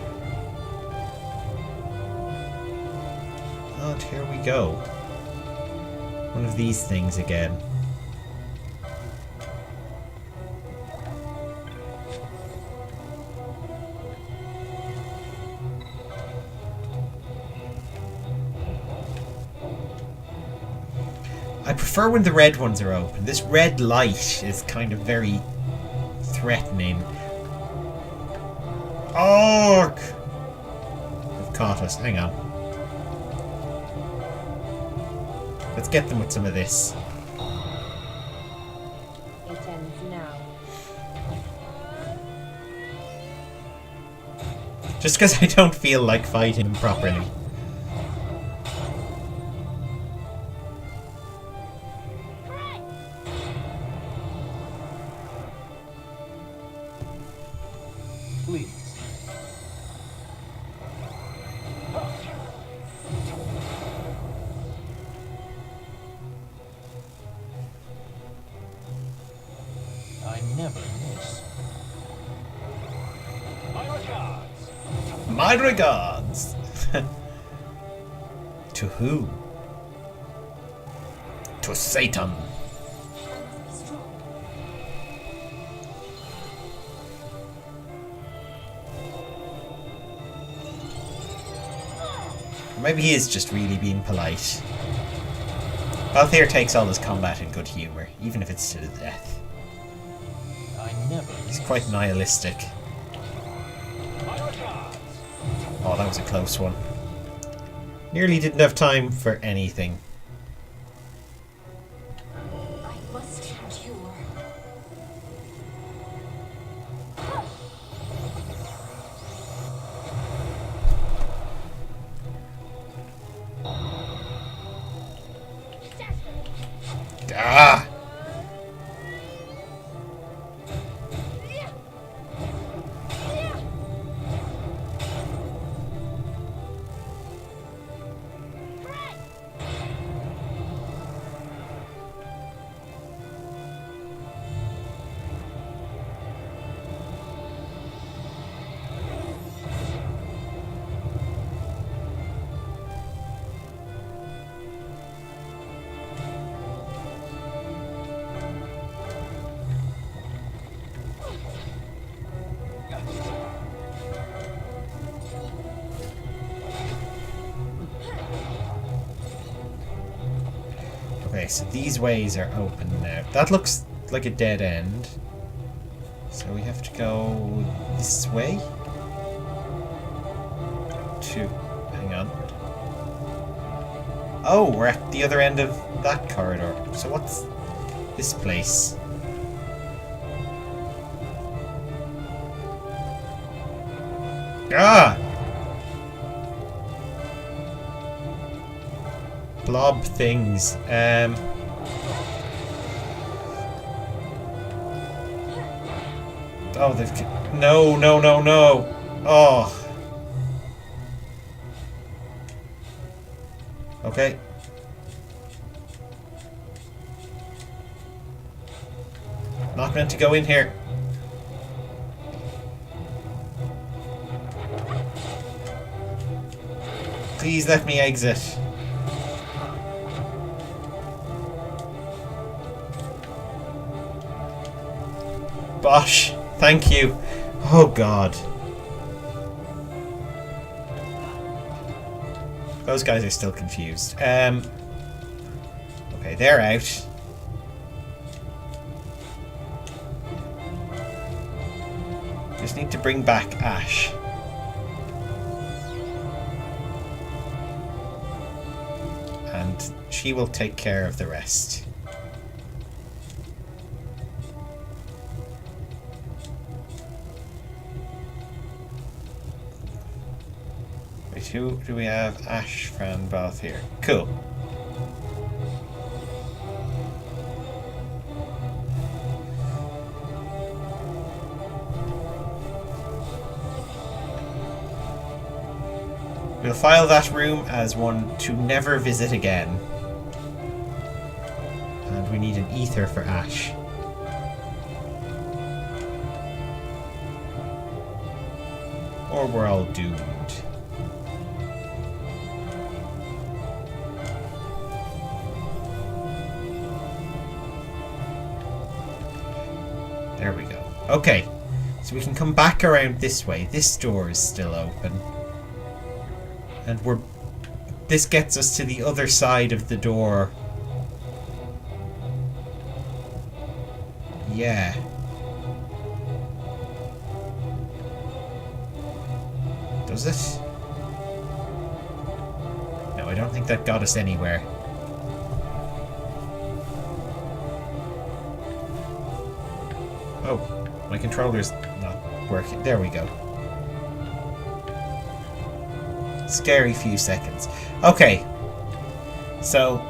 And here we go. One of these things again. I prefer when the red ones are open. This red light is kind of very threatening. Orc! They've caught us. Hang on. Let's get them with some of this. It ends now. Just because I don't feel like fighting them properly. Please. I never miss. My regards. My regards! To who? To Satan. Maybe he is just really being polite. Balthier takes all his combat in good humour, even if it's to the death. I never He's quite nihilistic. Oh, that was a close one. Nearly didn't have time for anything. I must endure. Ah! Okay, so these ways are open now. That looks like a dead end. So we have to go this way? Hang on. Oh, we're at the other end of that corridor. So what's this place? Ah! Blob things. Oh, they've... No, no, no, no. Oh. Okay. Not meant to go in here. Please let me exit. Bosh, thank you. Oh god. Those guys are still confused. Okay, they're out. Just need to bring back Ash. And she will take care of the rest. who do we have? Ash, Fran, Balthier. Cool. We'll file that room as one to never visit again. And we need an ether for Ash. Or we're all doomed. There we go. Okay. So we can come back around this way. This door is still open. And this gets us to the other side of the door. Yeah. Does it? No, I don't think that got us anywhere. Oh, my controller's not working. There we go. Scary few seconds. Okay. So,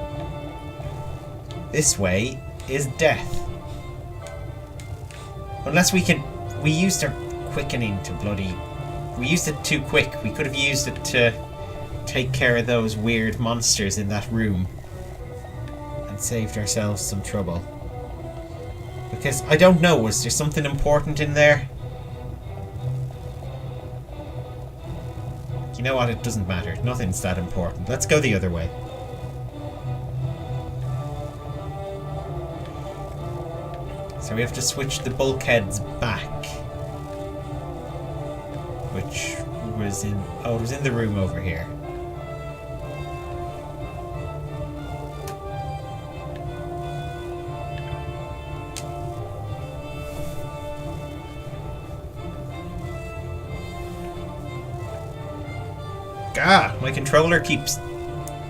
this way is death. Unless we can... We used our quickening to bloody... We used it too quick. We could have used it to take care of those weird monsters in that room. And saved ourselves some trouble. Because, I don't know, was there something important in there? You know what, it doesn't matter. Nothing's that important. Let's go the other way. So we have to switch the bulkheads back. Which was in... Oh, it was in the room over here. Ah, my controller keeps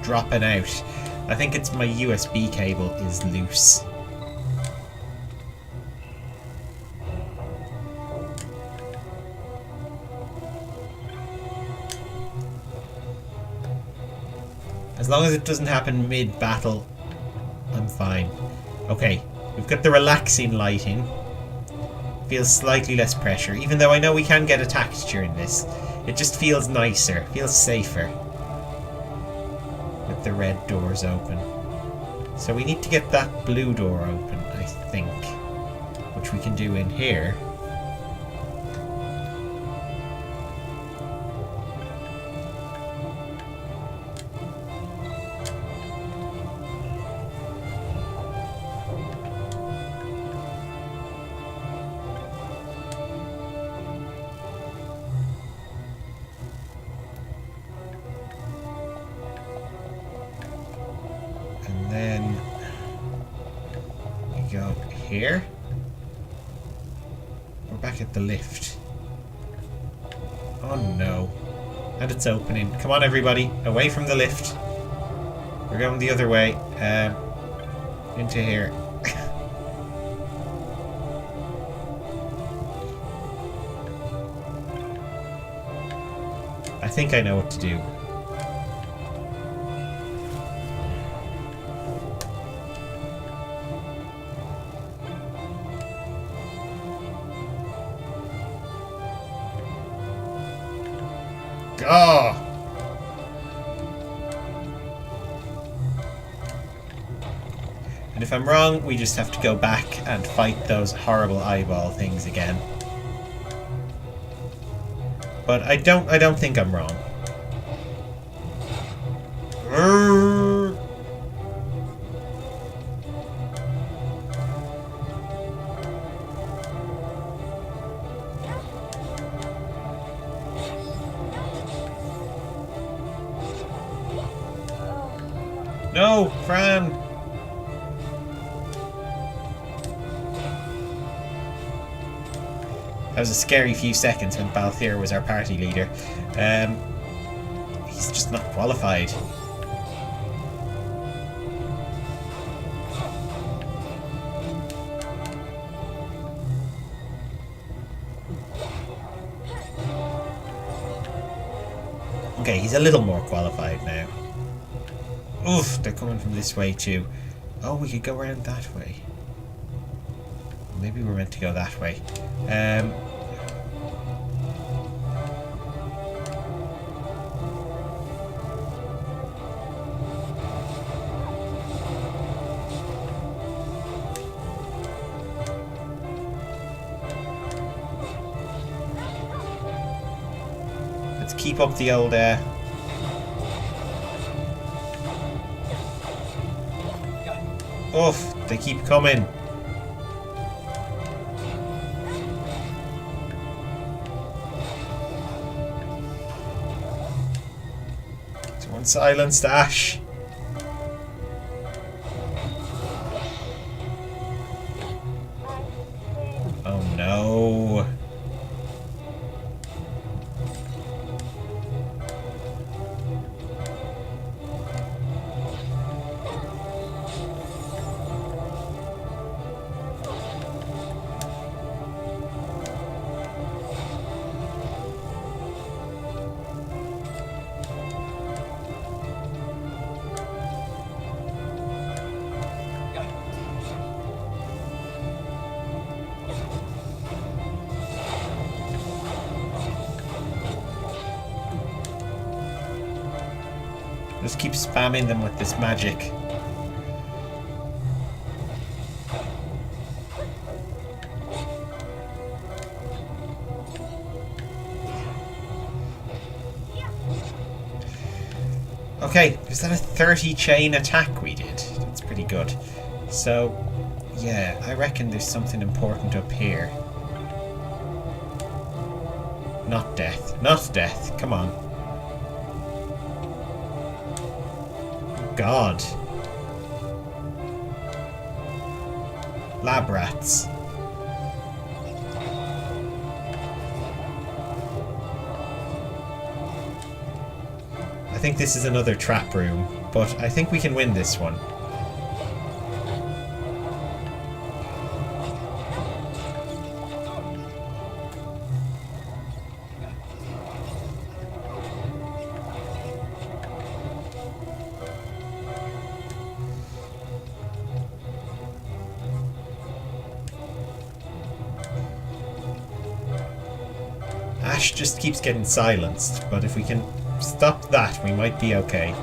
dropping out. I think it's my USB cable is loose. As long as it doesn't happen mid-battle, I'm fine. Okay, we've got the relaxing lighting. Feels slightly less pressure, even though I know we can get attacked during this. It just feels nicer, feels safer. With the red doors open. So we need to get that blue door open, I think. Which we can do in here. Here. We're back at the lift. Oh no. And it's opening. Come on everybody, away from the lift. We're going the other way. Into here. I think I know what to do. Oh! And if I'm wrong, we just have to go back and fight those horrible eyeball things again. But I don't think I'm wrong. No, Fran! That was a scary few seconds when Balthier was our party leader. He's just not qualified. Okay, he's a little more qualified now. Oof, they're coming from this way too. Oh, we could go around that way. Maybe we're meant to go that way. Let's keep up the old oof, they keep coming. Someone silence Ash. Oh no. Just keep spamming them with this magic. Okay, is that a 30 chain attack we did? That's pretty good. So, yeah, I reckon there's something important up here. Not death. Not death. Come on. God. Lab rats. I think this is another trap room, but I think we can win this one. Ash just keeps getting silenced, but if we can stop that, we might be okay.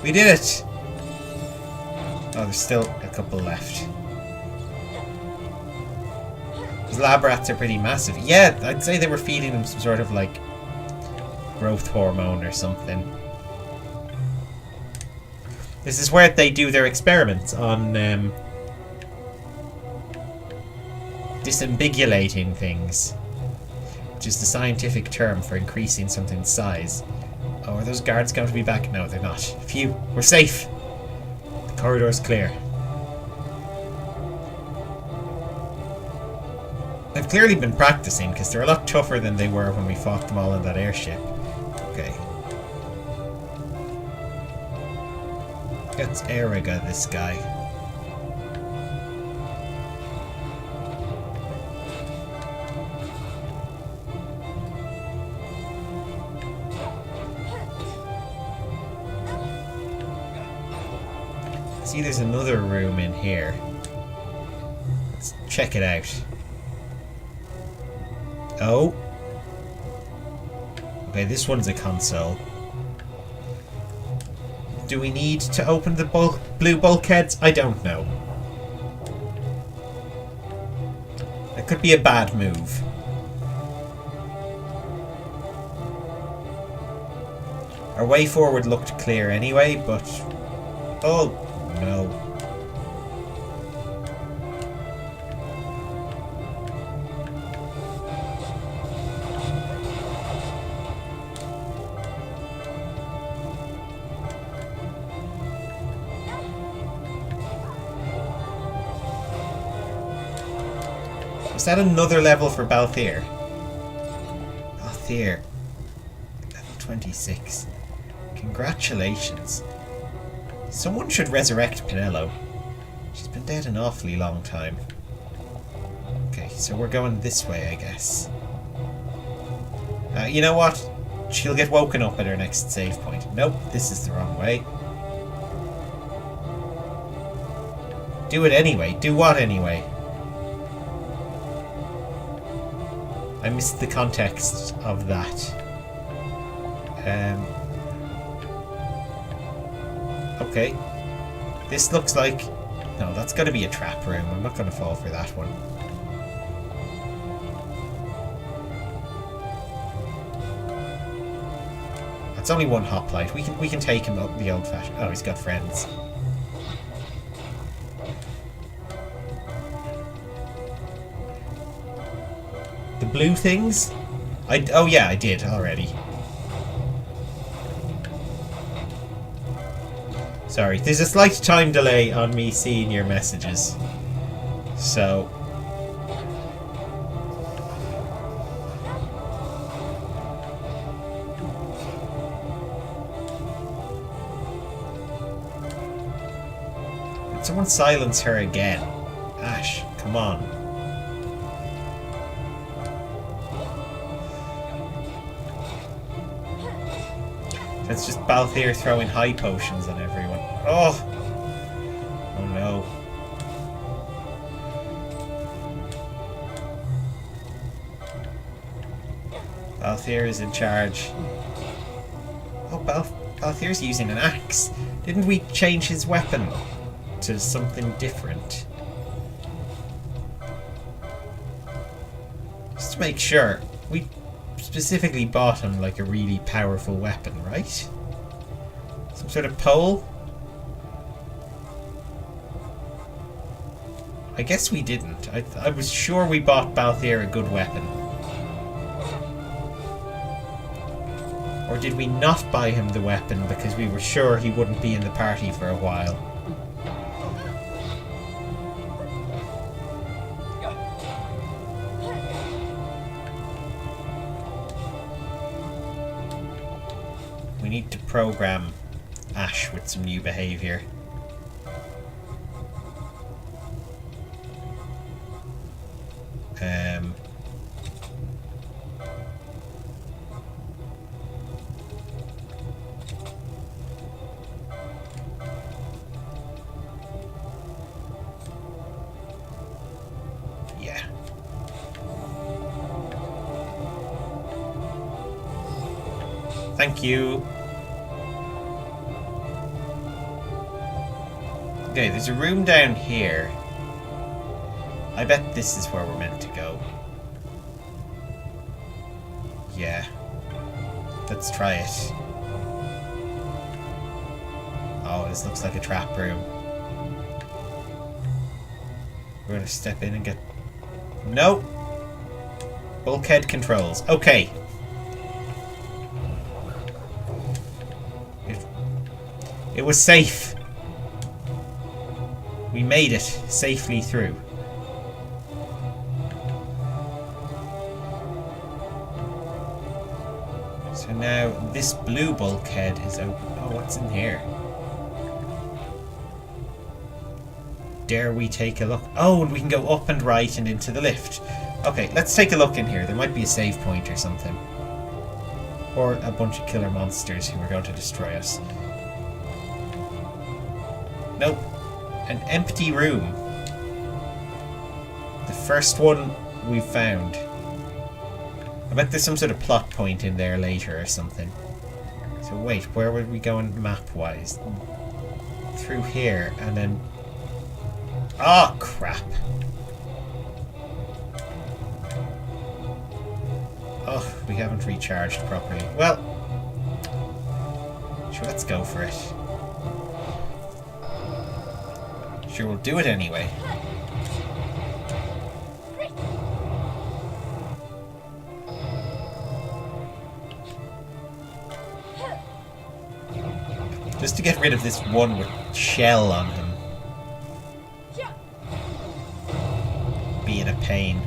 We did it! Oh, there's still a couple left. These lab rats are pretty massive. Yeah, I'd say they were feeding them some sort of like growth hormone or something. This is where they do their experiments on disambiguating things, which is the scientific term for increasing something's size. Oh, are those guards going to be back? No, they're not. Phew, we're safe. The corridor's clear. They've clearly been practicing because they're a lot tougher than they were when we fought them all in that airship. Okay. Let's Eriga this guy. See, there's another room in here. Let's check it out. Oh. Okay, this one's a console. Do we need to open the blue bulkheads? I don't know. It could be a bad move. Our way forward looked clear anyway, but... Oh, no. Is that another level for Balthier? Balthier. Level 26. Congratulations. Someone should resurrect Pinello. She's been dead an awfully long time. Okay, so we're going this way, I guess. You know what? She'll get woken up at her next save point. Nope, this is the wrong way. Do it anyway. Do what anyway? I missed the context of that. Okay. This looks like... No, that's got to be a trap room. I'm not going to fall for that one. It's only one hoplite. We can take him up the old-fashioned... Oh, he's got friends. The blue things? Oh yeah, I did already. Sorry, there's a slight time delay on me seeing your messages. So... Did someone silence her again? Ash, come on. It's just Balthier throwing high potions on everyone. Oh! Oh no. Balthier is in charge. Oh, Balthier's using an axe. Didn't we change his weapon to something different? Just to make sure. We specifically bought him like a really powerful weapon, right? Some sort of pole? I guess we didn't. I was sure we bought Balthier a good weapon. Or did we not buy him the weapon because we were sure he wouldn't be in the party for a while? We need to program Ash with some new behaviour. Yeah. Thank you. Okay, there's a room down here. I bet this is where we're meant to go. Yeah. Let's try it. Oh, this looks like a trap room. We're gonna step in and get... Nope! Bulkhead controls. Okay. It was safe. We made it safely through. So now this blue bulkhead is open. Oh, what's in here? Dare we take a look? Oh, and we can go up and right and into the lift. Okay, let's take a look in here. There might be a save point or something. Or a bunch of killer monsters who are going to destroy us. Nope. An empty room. The first one we've found. I bet there's some sort of plot point in there later or something. So wait, where were we going map-wise? Through here, and then... Oh, crap. Oh, we haven't recharged properly. Well, sure, let's go for it. Sure, we'll do it anyway. Just to get rid of this one with shell on him. Being a pain.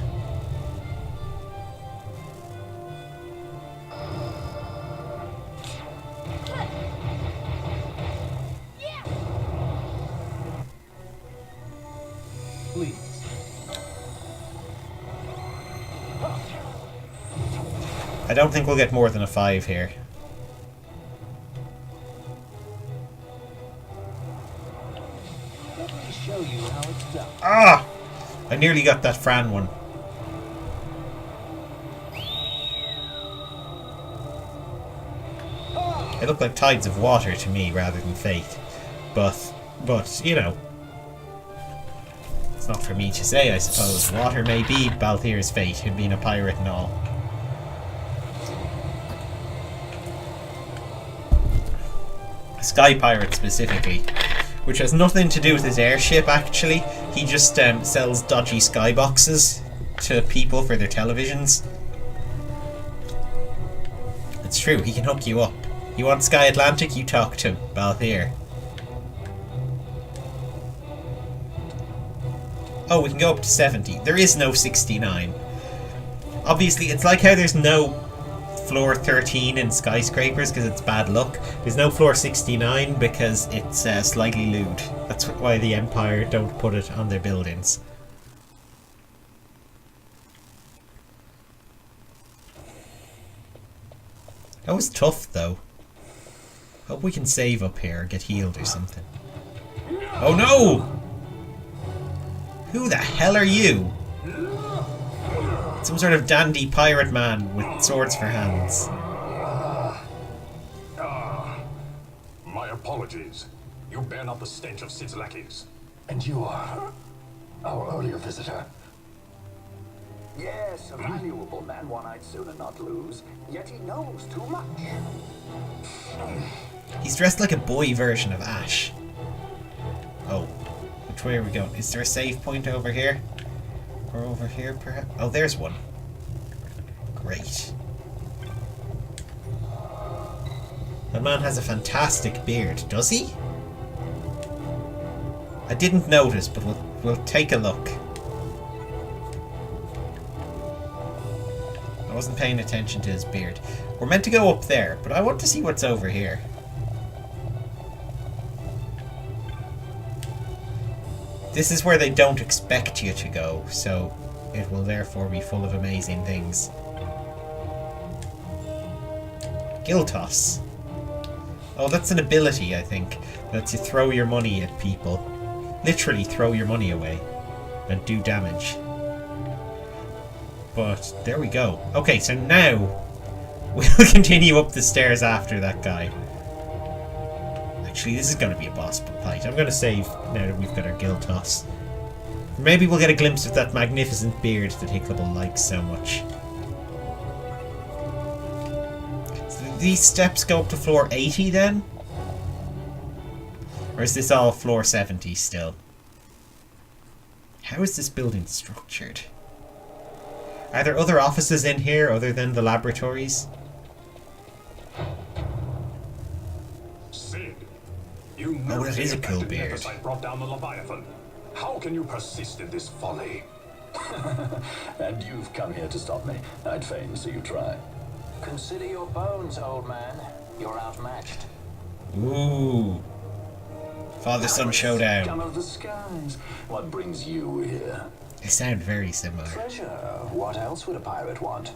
Please. I don't think we'll get more than a 5 here. Let me show you how it's done. Ah! I nearly got that Fran one. They look like tides of water to me rather than fate. But, you know. It's not for me to say, I suppose. Water may be Balthier's fate, him being a pirate and all. A sky pirate specifically. Which has nothing to do with his airship, actually. He just sells dodgy skyboxes to people for their televisions. It's true, he can hook you up. You want Sky Atlantic, you talk to Balthier. Oh, we can go up to 70. There is no 69. Obviously, it's like how there's no floor 13 in skyscrapers because it's bad luck. There's no floor 69 because it's slightly lewd. That's why the Empire don't put it on their buildings. That was tough, though. Hope we can save up here or get healed or something. Oh no! Who the hell are you? Some sort of dandy pirate man with swords for hands. My apologies. You bear not the stench of Sid's lackeys. And you are our earlier visitor. Yes, a valuable man, one I'd sooner not lose. Yet he knows too much. He's dressed like a boy version of Ash. Oh, which way are we going? Is there a save point over here? Or over here, perhaps? Oh, there's one. Great. That man has a fantastic beard, does he? I didn't notice, but we'll take a look. I wasn't paying attention to his beard. We're meant to go up there, but I want to see what's over here. This is where they don't expect you to go, so it will therefore be full of amazing things. Gill toss. Oh, that's an ability, I think. That lets you throw your money at people. Literally throw your money away. And do damage. But there we go. Okay, so now we'll continue up the stairs after that guy. Actually, this is going to be a boss fight. I'm going to save now that we've got our gill toss. Maybe we'll get a glimpse of that magnificent beard that Hicklable likes so much. So these steps go up to floor 80 then? Or is this all floor 70 still? How is this building structured? Are there other offices in here other than the laboratories? Sid, you Oh, that is a cool beard. brought down the Leviathan. How can you persist in this folly? And you've come here to stop me. I'd fain see you try. Consider your bones, old man. You're outmatched. Ooh. Father-son showdown. Scum of the skies. What brings you here? They sound very similar. Treasure. What else would a pirate want?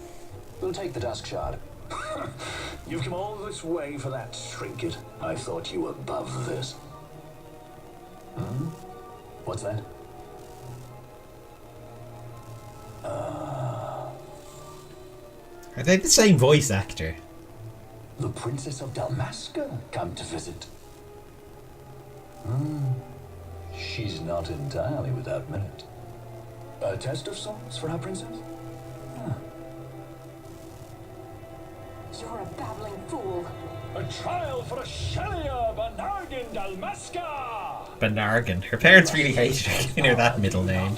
We'll take the dusk shard. You've come all this way for that trinket. I thought you were above this. Hmm? What's that? Are they the same voice actor? The Princess of Dalmasca come to visit. She's not entirely without merit. A test of sorts for our princess? You're a babbling fool. A trial for a Shelia Banargin Dalmasca! Banargan. Her parents really hated her giving her that middle name.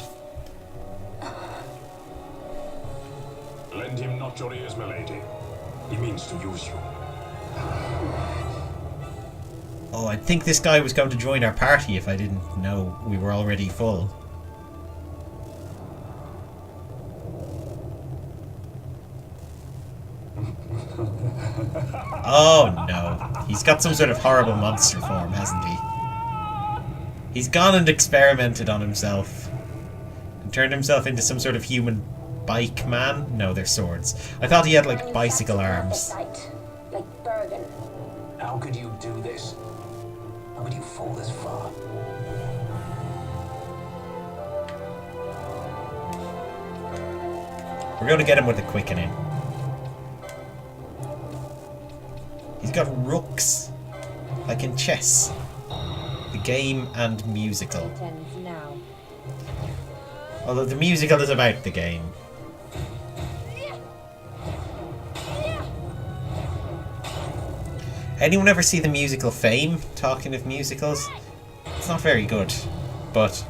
Lend him not your ears, milady. He means to use you. Oh, I'd think this guy was going to join our party if I didn't know we were already full. Oh no. He's got some sort of horrible monster form, hasn't he? He's gone and experimented on himself. and turned himself into some sort of human bike man. No, they're swords. I thought he had like bicycle arms. Like Bergen. How could you do this? How could you fall this far? We're going to get him with a quickening. He's got rooks, like in chess. The game and musical. It ends now. Although the musical is about the game. Anyone ever see the musical Fame? Talking of musicals? It's not very good. But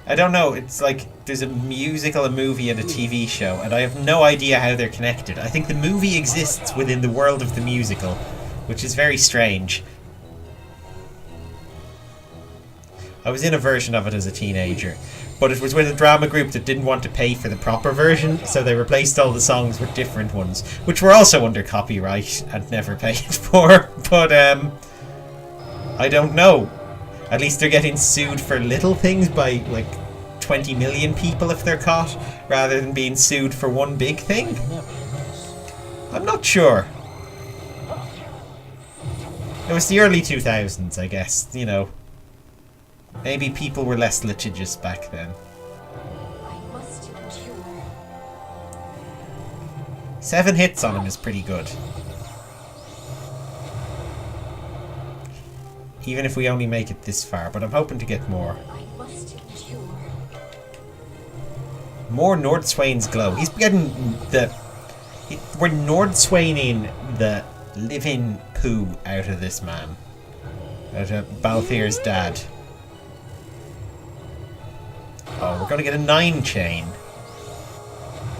I don't know, it's like there's a musical, a movie, and a TV show, and I have no idea how they're connected. I think the movie exists within the world of the musical, which is very strange. I was in a version of it as a teenager, but it was with a drama group that didn't want to pay for the proper version, so they replaced all the songs with different ones, which were also under copyright and never paid for. But I don't know. At least they're getting sued for little things by like 20 million people if they're caught, rather than being sued for one big thing. I'm not sure. It was the early 2000s, I guess, you know. Maybe people were less litigious back then. I must endure. 7 hits on him is pretty good. Even if we only make it this far, but I'm hoping to get more. I must endure. More Nordswain's glow. He's getting the... We're Nordswaining the living poo out of this man. Out of Balthier's dad. Oh, we're going to get a 9 chain.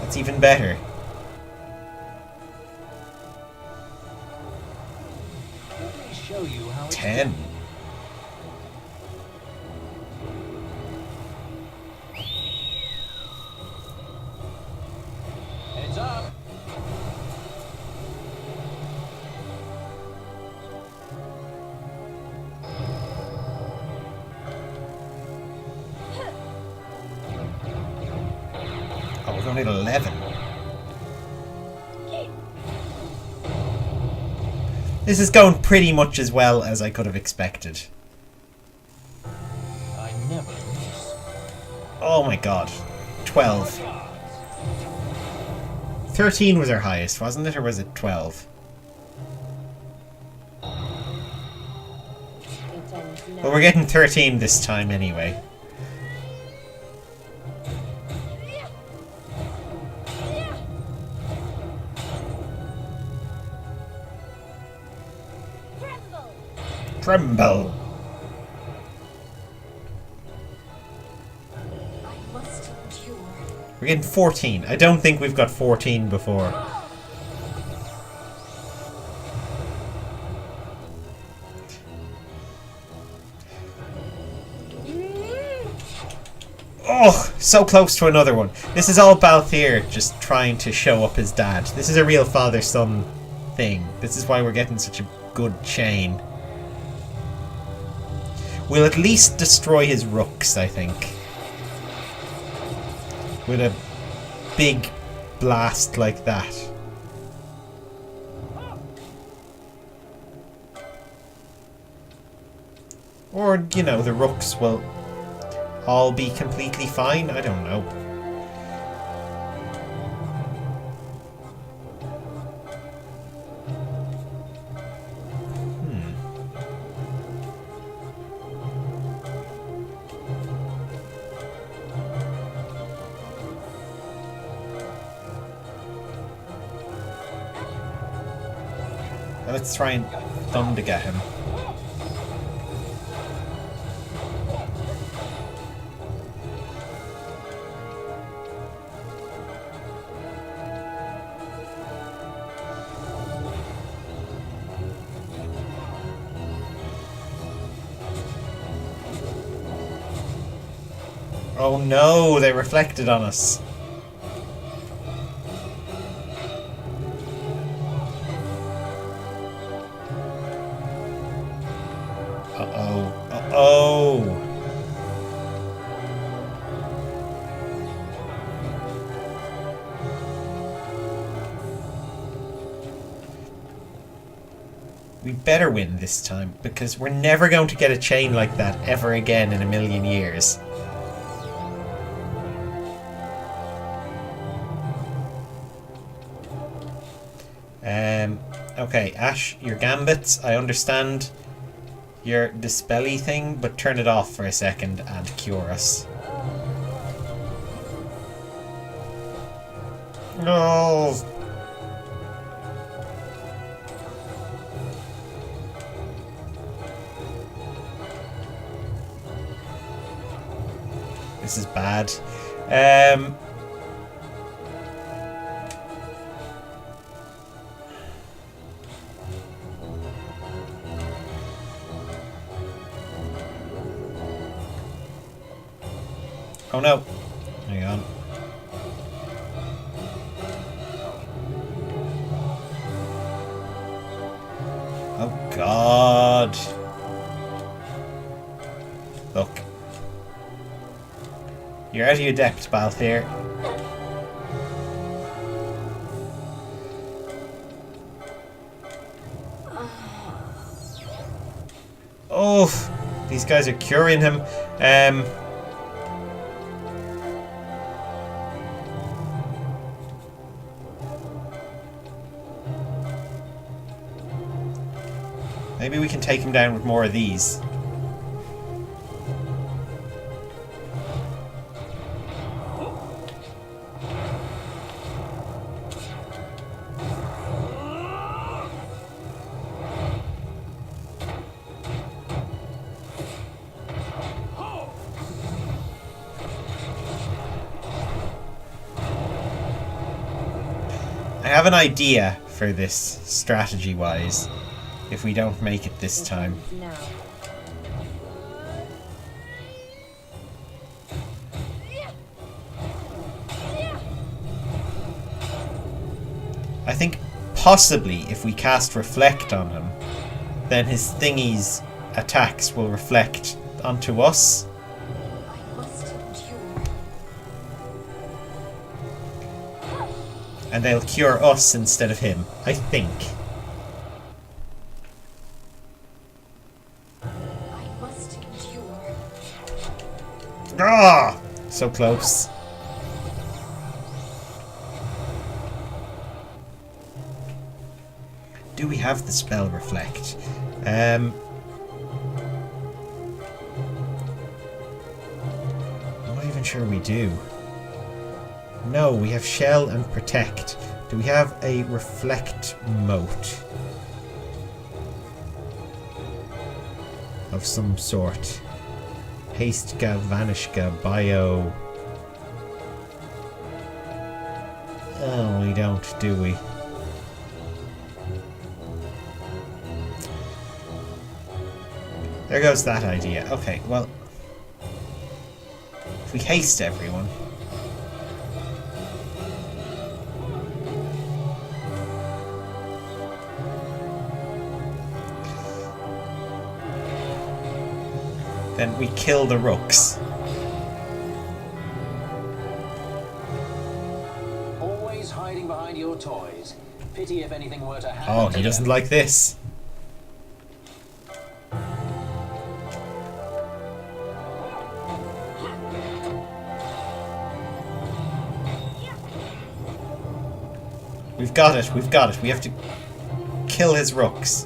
That's even better. Let me show you how it's 10. done. Heads up. Oh, we're going to hit 11. This is going pretty much as well as I could have expected. I never miss. Oh my god. 12. 13 was our highest, wasn't it? Or was it 12? It ends now. Well, we're getting 13 this time anyway. Tremble! I must endure. We're getting 14. I don't think we've got 14 before. Oh, so close to another one. This is all Balthier just trying to show up his dad. This is a real father-son thing. This is why we're getting such a good chain. We'll at least destroy his rooks, I think. With a big blast like that. Or, you know, the rooks will all be completely fine. I don't know. Let's try and thunder get him. Oh no, they reflected on us. Uh-oh. Uh-oh. We better win this time, because we're never going to get a chain like that ever again in a million years. Okay, Ash, your gambits, I understand your dispelly thing, but turn it off for a second and cure us. No! This is bad. Oh no. Hang on. Oh God. Look. You're out of your depth, Balthier. Oh, these guys are curing him. Maybe we can take him down with more of these. I have an idea for this, strategy-wise, if we don't make it this time. Now. I think possibly if we cast Reflect on him, then his thingy's attacks will reflect onto us. I must endure. And they'll cure us instead of him, I think. I must endure. Ah! So close. Do we have the spell Reflect? I'm not even sure we do. No, we have Shell and Protect. Do we have a Reflect mote? Of some sort. Hastega, Vanishga, Bio... Oh, we don't, do we? There goes that idea. Okay, well... If we haste everyone... then we kill the rooks. Always hiding behind your toys. Pity if anything were to happen. Oh, he doesn't like this. We've got it, we've got it. We have to kill his rooks.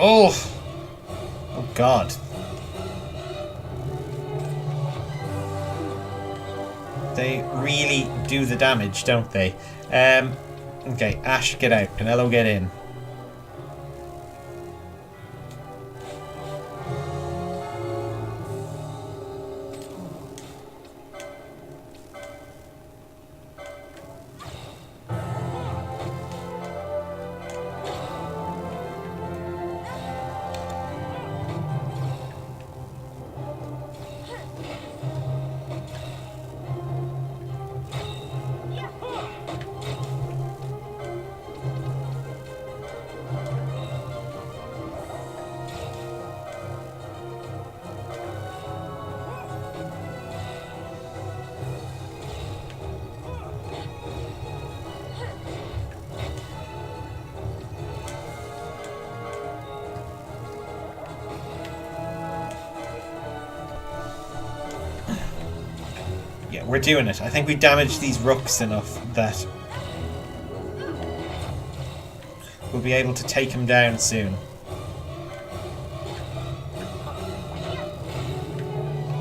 Oh! Oh God. They really do the damage, don't they? Okay, Ash, get out. Penelo, get in. we're doing it. I think we damaged these rooks enough that we'll be able to take him down soon.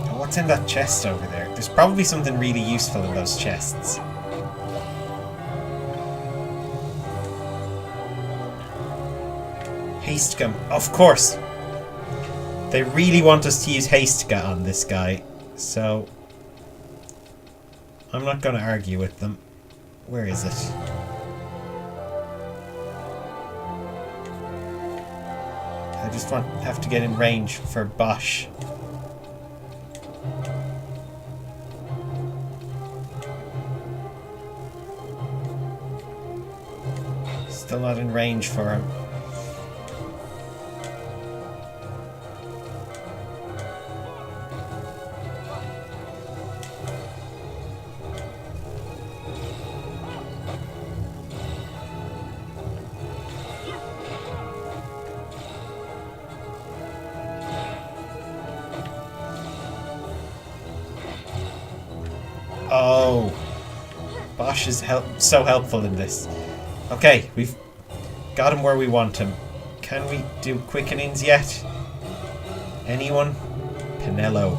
Oh, what's in that chest over there? There's probably something really useful in those chests. Haste gun. Of course! They really want us to use haste gun on this guy, so I'm not going to argue with them. Where is it? I just have to get in range for Bosch. Still not in range for him. Oh, Bosch is so helpful in this. Okay, we've got him where we want him. Can we do quickenings yet? Anyone? Pinello.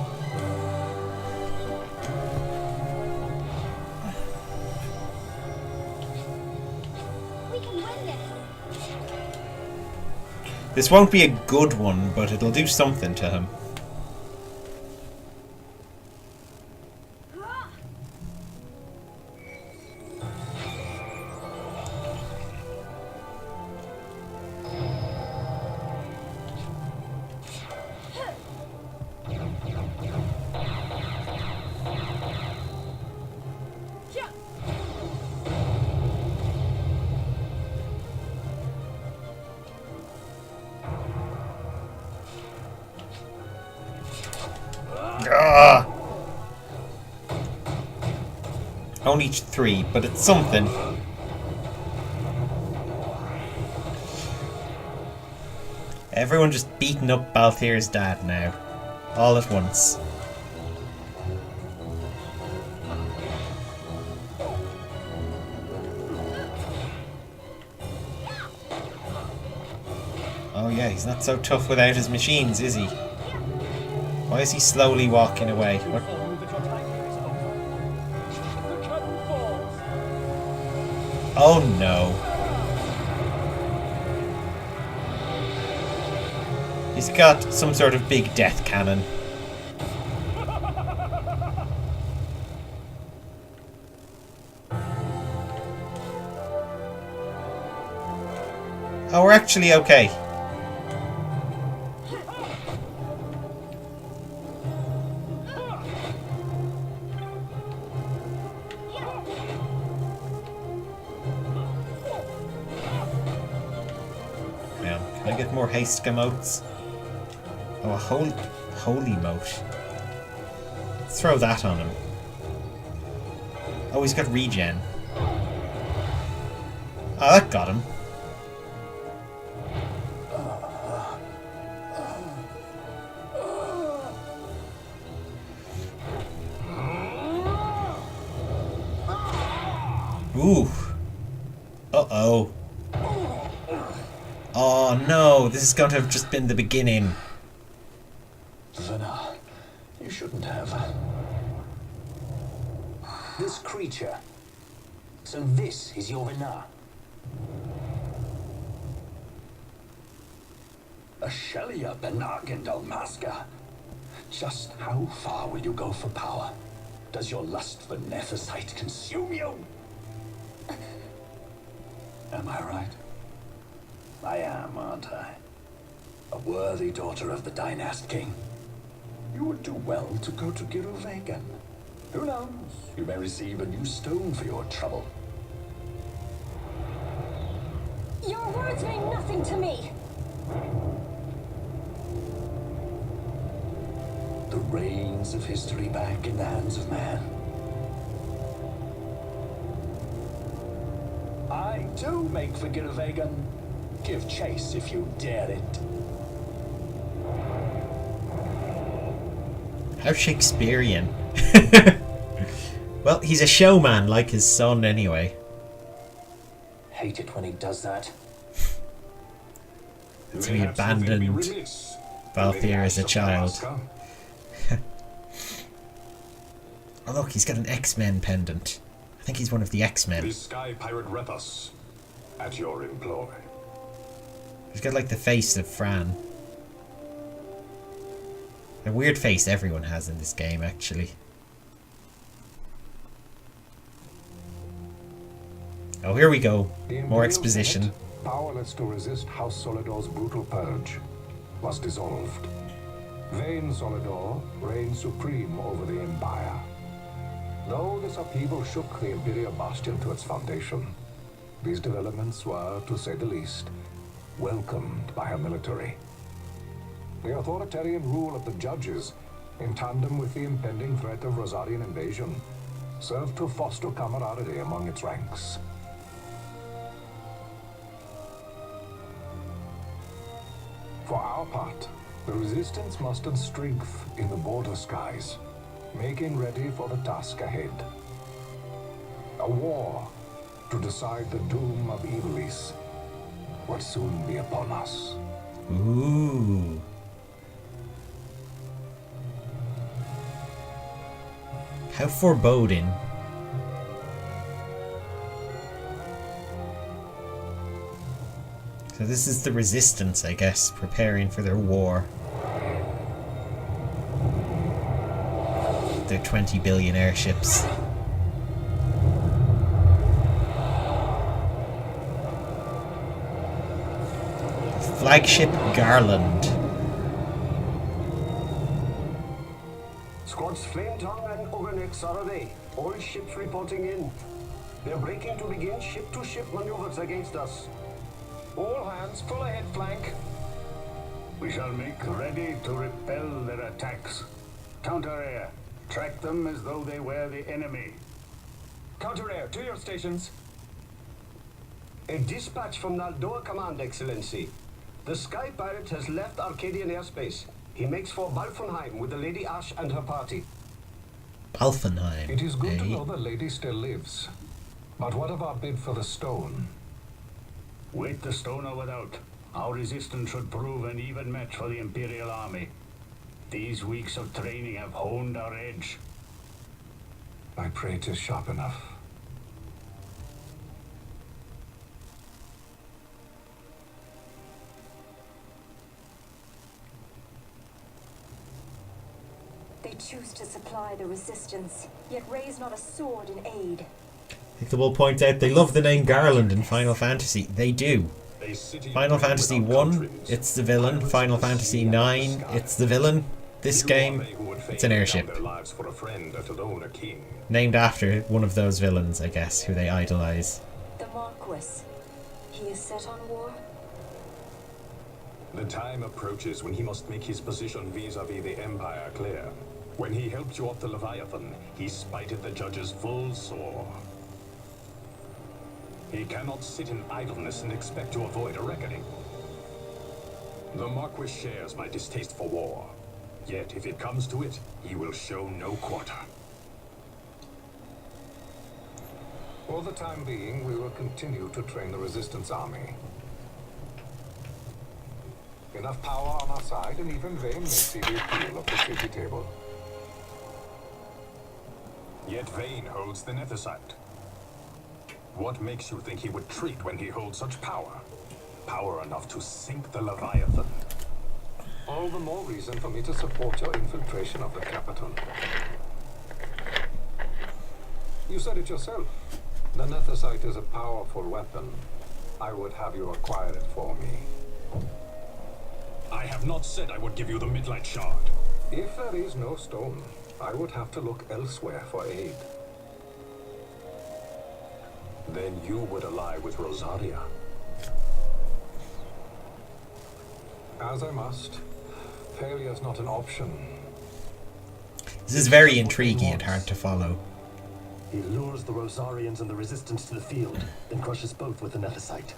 We can win this. This won't be a good one, but it'll do something to him. Only 3, but it's something. Everyone just beating up Balthier's dad now. All at once. Oh yeah, he's not so tough without his machines, is he? Why is he slowly walking away? What? Oh no. He's got some sort of big death cannon. Oh, we're actually okay. Can I get more haste emotes? Oh, a holy mote. Let's throw that on him. Oh, he's got regen. Oh, that got him. Ooh. Uh-oh. Oh no, this is going to have just been the beginning. Vana, you shouldn't have. This creature. So this is your Vana. Ashelia Benargan Dalmaska. Just how far will you go for power? Does your lust for Nephesite consume you? Am I right? I am, aren't I? A worthy daughter of the Dynast King. You would do well to go to Giruvegan. Who knows? You may receive a new stone for your trouble. Your words mean nothing to me. The reins of history back in the hands of man. I do make for Giruvegan. Give chase if you dare it. How Shakespearean. Well, he's a showman like his son anyway. Hate it when he does that. So he abandoned Balthier as a child. Oh look, he's got an X-Men pendant. I think he's one of the X-Men. The Sky Pirate Rethus, at your employ. He's got like the face of Fran. A weird face everyone has in this game, actually. Oh, here we go. More exposition. Senate, powerless to resist House Solidor's brutal purge, was dissolved. Vayne Solidor reigned supreme over the Empire. Though this upheaval shook the Imperial Bastion to its foundation, these developments were, to say the least, welcomed by her military. The authoritarian rule of the judges, in tandem with the impending threat of Rosarian invasion, served to foster camaraderie among its ranks. For our part, the Resistance mustered strength in the border skies, making ready for the task ahead. A war to decide the doom of Ivalice would soon be upon us. Ooh. How foreboding. So this is the Resistance, I guess, preparing for their war. Their 20 billion airships. Flagship Garland. Squads Flametongue and Overnex are ready. All ships reporting in. They're breaking to begin ship-to-ship maneuvers against us. All hands, full ahead flank. We shall make ready to repel their attacks. Counter-air. Track them as though they were the enemy. Counter-air, to your stations. A dispatch from Naldor Command, Excellency. The Sky Pirate has left Arcadian airspace. He makes for Balfenheim with the Lady Ash and her party. Balfenheim. It is good to know the lady still lives. But what of our bid for the stone? With the stone or without, our resistance should prove an even match for the Imperial Army. These weeks of training have honed our edge. I pray 'tis sharp enough. They choose to supply the resistance, yet raise not a sword in aid. I think they will point out they love the name Garland in Final Fantasy. They do. Final Fantasy 1, it's the villain. Final Fantasy 9, it's the villain. This game, it's an airship. Named after one of those villains, I guess, who they idolize. The Marquis, he is set on war? The time approaches when he must make his position vis-a-vis the Empire clear. When he helped you off the Leviathan, he spited the judges full sore. He cannot sit in idleness and expect to avoid a reckoning. The Marquis shares my distaste for war. Yet, if it comes to it, he will show no quarter. For the time being, we will continue to train the Resistance army. Enough power on our side, and even Vayne may see the appeal of the treaty table. Yet Vayne holds the Nethicite. What makes you think he would treat when he holds such power? Power enough to sink the Leviathan. All the more reason for me to support your infiltration of the capital. You said it yourself. The Nethicite is a powerful weapon. I would have you acquire it for me. I have not said I would give you the Midlight Shard. If there is no stone, I would have to look elsewhere for aid. Then you would ally with Rosaria. As I must. Failure is not an option. This is very intriguing and hard to follow. He lures the Rosarians and the Resistance to the field, then crushes both with the Nethicite.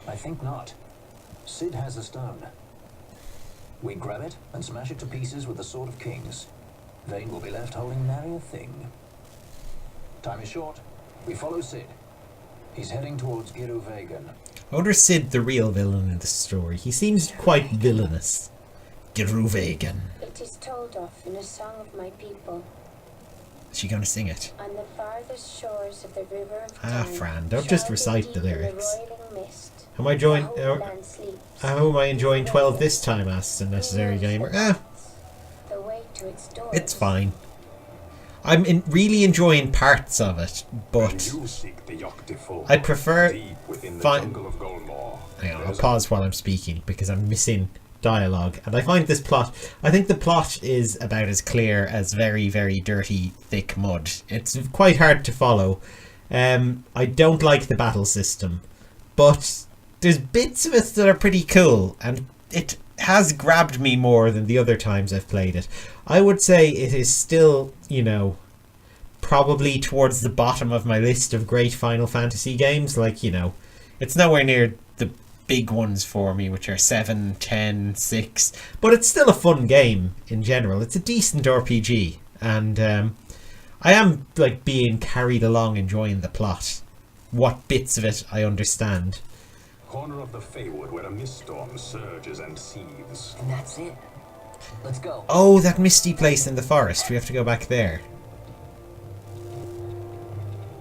I think not. Cid has a stone. We grab it and smash it to pieces with the Sword of Kings. Vayne will be left holding nary a thing. Time is short. We follow Sid. He's heading towards Giruvegan. I wonder if Sid the real villain in the story. He seems quite villainous. Giruvegan. It is told of in a song of my people. Is she going to sing it? On the farthest shores of the river of Ah, time, Fran, don't just recite the shrouded deep in lyrics. roiling mist, Am I enjoying? the whole land sleeps. How am I enjoying 12 this time? Asks a necessary gamer. The way to its doors. It's fine. I'm really enjoying parts of it, but I prefer. Hang on, I'll pause while I'm speaking because I'm missing dialogue, and I find this plot. I think the plot is about as clear as very, very dirty, thick mud. It's quite hard to follow. I don't like the battle system, but there's bits of it that are pretty cool, and it has grabbed me more than the other times I've played it. I would say it is still, you know, probably towards the bottom of my list of great Final Fantasy games. Like, you know, it's nowhere near the big ones for me, which are 7, 10, 6, but it's still a fun game in general. It's a decent RPG, and I am like being carried along enjoying the plot. What bits of it I understand. Corner of the Feywood where a mist storm surges and seethes. And that's it. Let's go. Oh, that misty place in the forest. We have to go back there.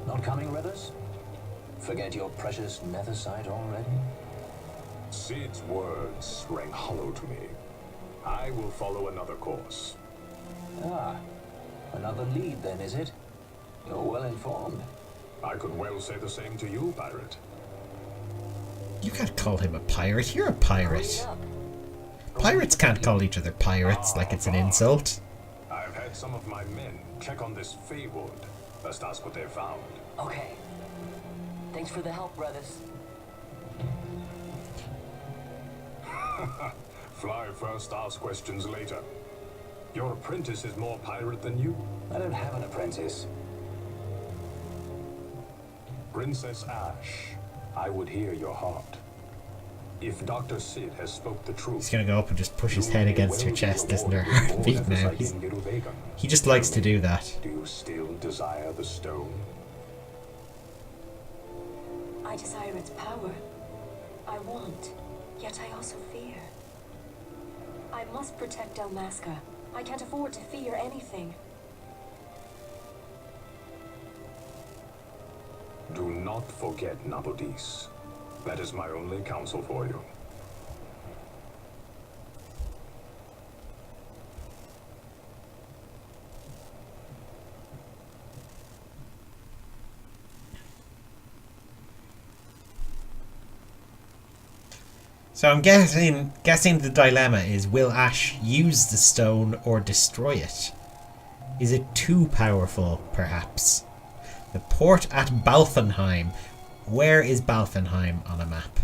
Not coming, Rebels? Forget your precious nether sight already? Sid's words rang hollow to me. I will follow another course. Ah, another lead then, is it? You're well informed. I could well say the same to you, pirate. You can't call him a pirate. You're a pirate. Pirates can't call each other pirates like it's an insult. I've had some of my men check on this Feywood. Let's ask what they found. Okay. Thanks for the help, brothers. Fly first, ask questions later. Your apprentice is more pirate than you? I don't have an apprentice. Princess Ash, I would hear your heart. If Dr. Sid has spoke the truth... He's gonna go up and just push his head against her chest, isn't her heartbeat now? He just likes to do that. Do you still desire the stone? I desire its power. I want, yet I also fear. I must protect Dalmasca. I can't afford to fear anything. Do not forget Nabodis. That is my only counsel for you. So I'm guessing the dilemma is, will Ash use the stone or destroy it? Is it too powerful, perhaps? The port at Balthenheim. Where is Balthenheim on a map?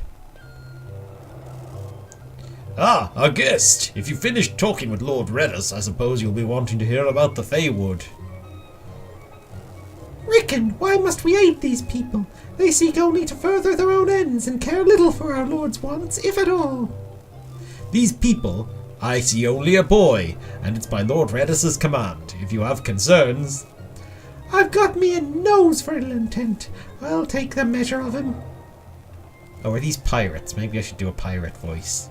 Ah, a guest. If you finished talking with Lord Redis, I suppose you'll be wanting to hear about the Feywood. Rickon, why must we aid these people? They seek only to further their own ends and care little for our Lord's wants, if at all. These people, I see only a boy, and it's by Lord Redis's command. If you have concerns... I've got me a nose for ill intent. I'll take the measure of him. Oh, are these pirates? Maybe I should do a pirate voice.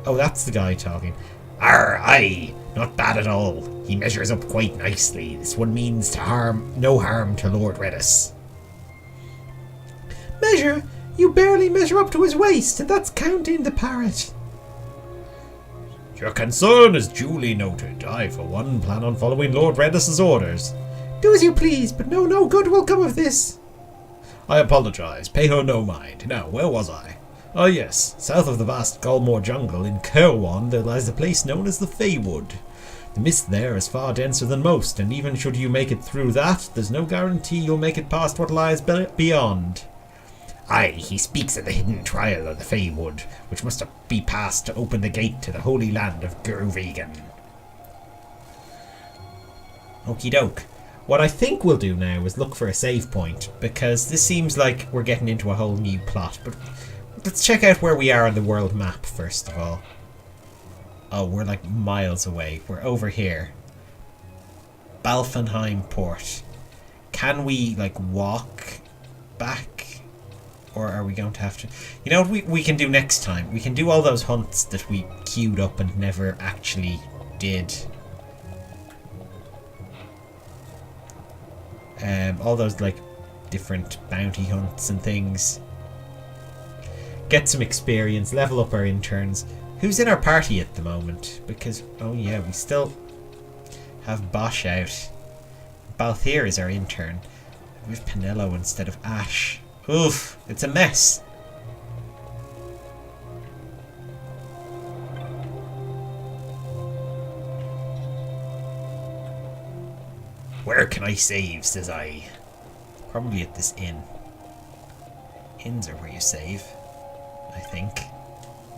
Oh, that's the guy talking. Arr, aye, not bad at all. He measures up quite nicely. This one means no harm to Lord Redis. Measure? You barely measure up to his waist, and that's counting the parrot. Your concern is duly noted. I, for one, plan on following Lord Redis's orders. Do as you please, but no good will come of this. I apologize. Pay her no mind. Now, where was I? Ah, yes. South of the vast Galmore jungle in Kirwan, there lies a place known as the Feywood. The mist there is far denser than most, and even should you make it through that, there's no guarantee you'll make it past what lies beyond. Aye, he speaks of the hidden trial of the Feywood, which must be passed to open the gate to the holy land of Giruvegan. Okie doke. What I think we'll do now is look for a save point, because this seems like we're getting into a whole new plot. But let's check out where we are on the world map first of all. Oh, we're like miles away. We're over here. Balfenheim port. Can we, like, walk back? Or are we going to have to... You know what we can do next time? We can do all those hunts that we queued up and never actually did. All those, like, different bounty hunts and things. Get some experience, level up our interns. Who's in our party at the moment? Because, oh yeah, we still have Bosch out. Balthier is our intern. We have Pinello instead of Ash. Oof, it's a mess. Where can I save, says I. Probably at this inn. Inns are where you save, I think.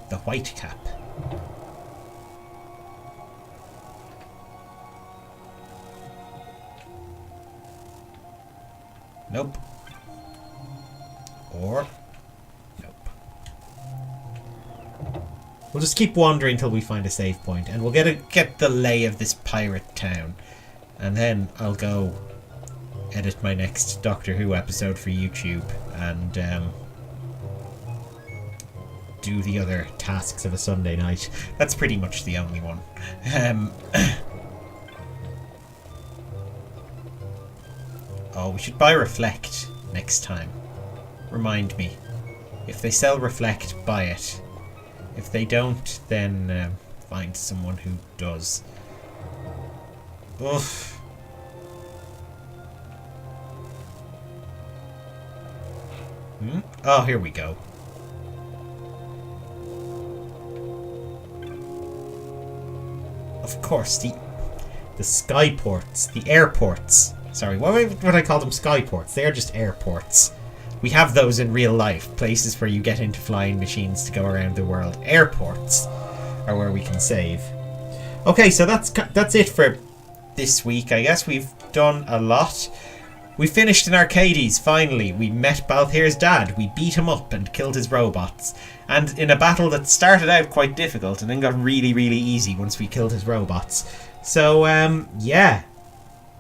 The White Cap. Nope. Or... nope. We'll just keep wandering until we find a save point, and we'll get the lay of this pirate town. And then I'll go edit my next Doctor Who episode for YouTube and do the other tasks of a Sunday night. That's pretty much the only one. Oh, we should buy Reflect next time. Remind me. If they sell Reflect, buy it. If they don't, then find someone who does. Oof. Oh, here we go. Of course, the skyports, the airports. Sorry, why would I call them skyports? They are just airports. We have those in real life, places where you get into flying machines to go around the world. Airports are where we can save. Okay, so that's it for this week. I guess we've done a lot. We finished in Arcades, finally. We met Balthier's dad. We beat him up and killed his robots. And in a battle that started out quite difficult and then got really, really easy once we killed his robots. So, yeah.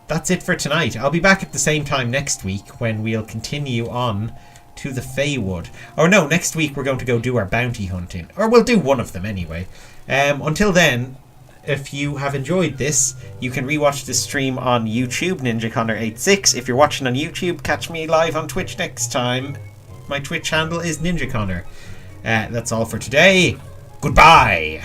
That's it for tonight. I'll be back at the same time next week when we'll continue on to the Feywood. Or no, next week we're going to go do our bounty hunting. Or we'll do one of them anyway. Until then... If you have enjoyed this, you can rewatch this stream on YouTube, NinjaConnor86. If you're watching on YouTube, catch me live on Twitch next time. My Twitch handle is NinjaConnor. That's all for today. Goodbye!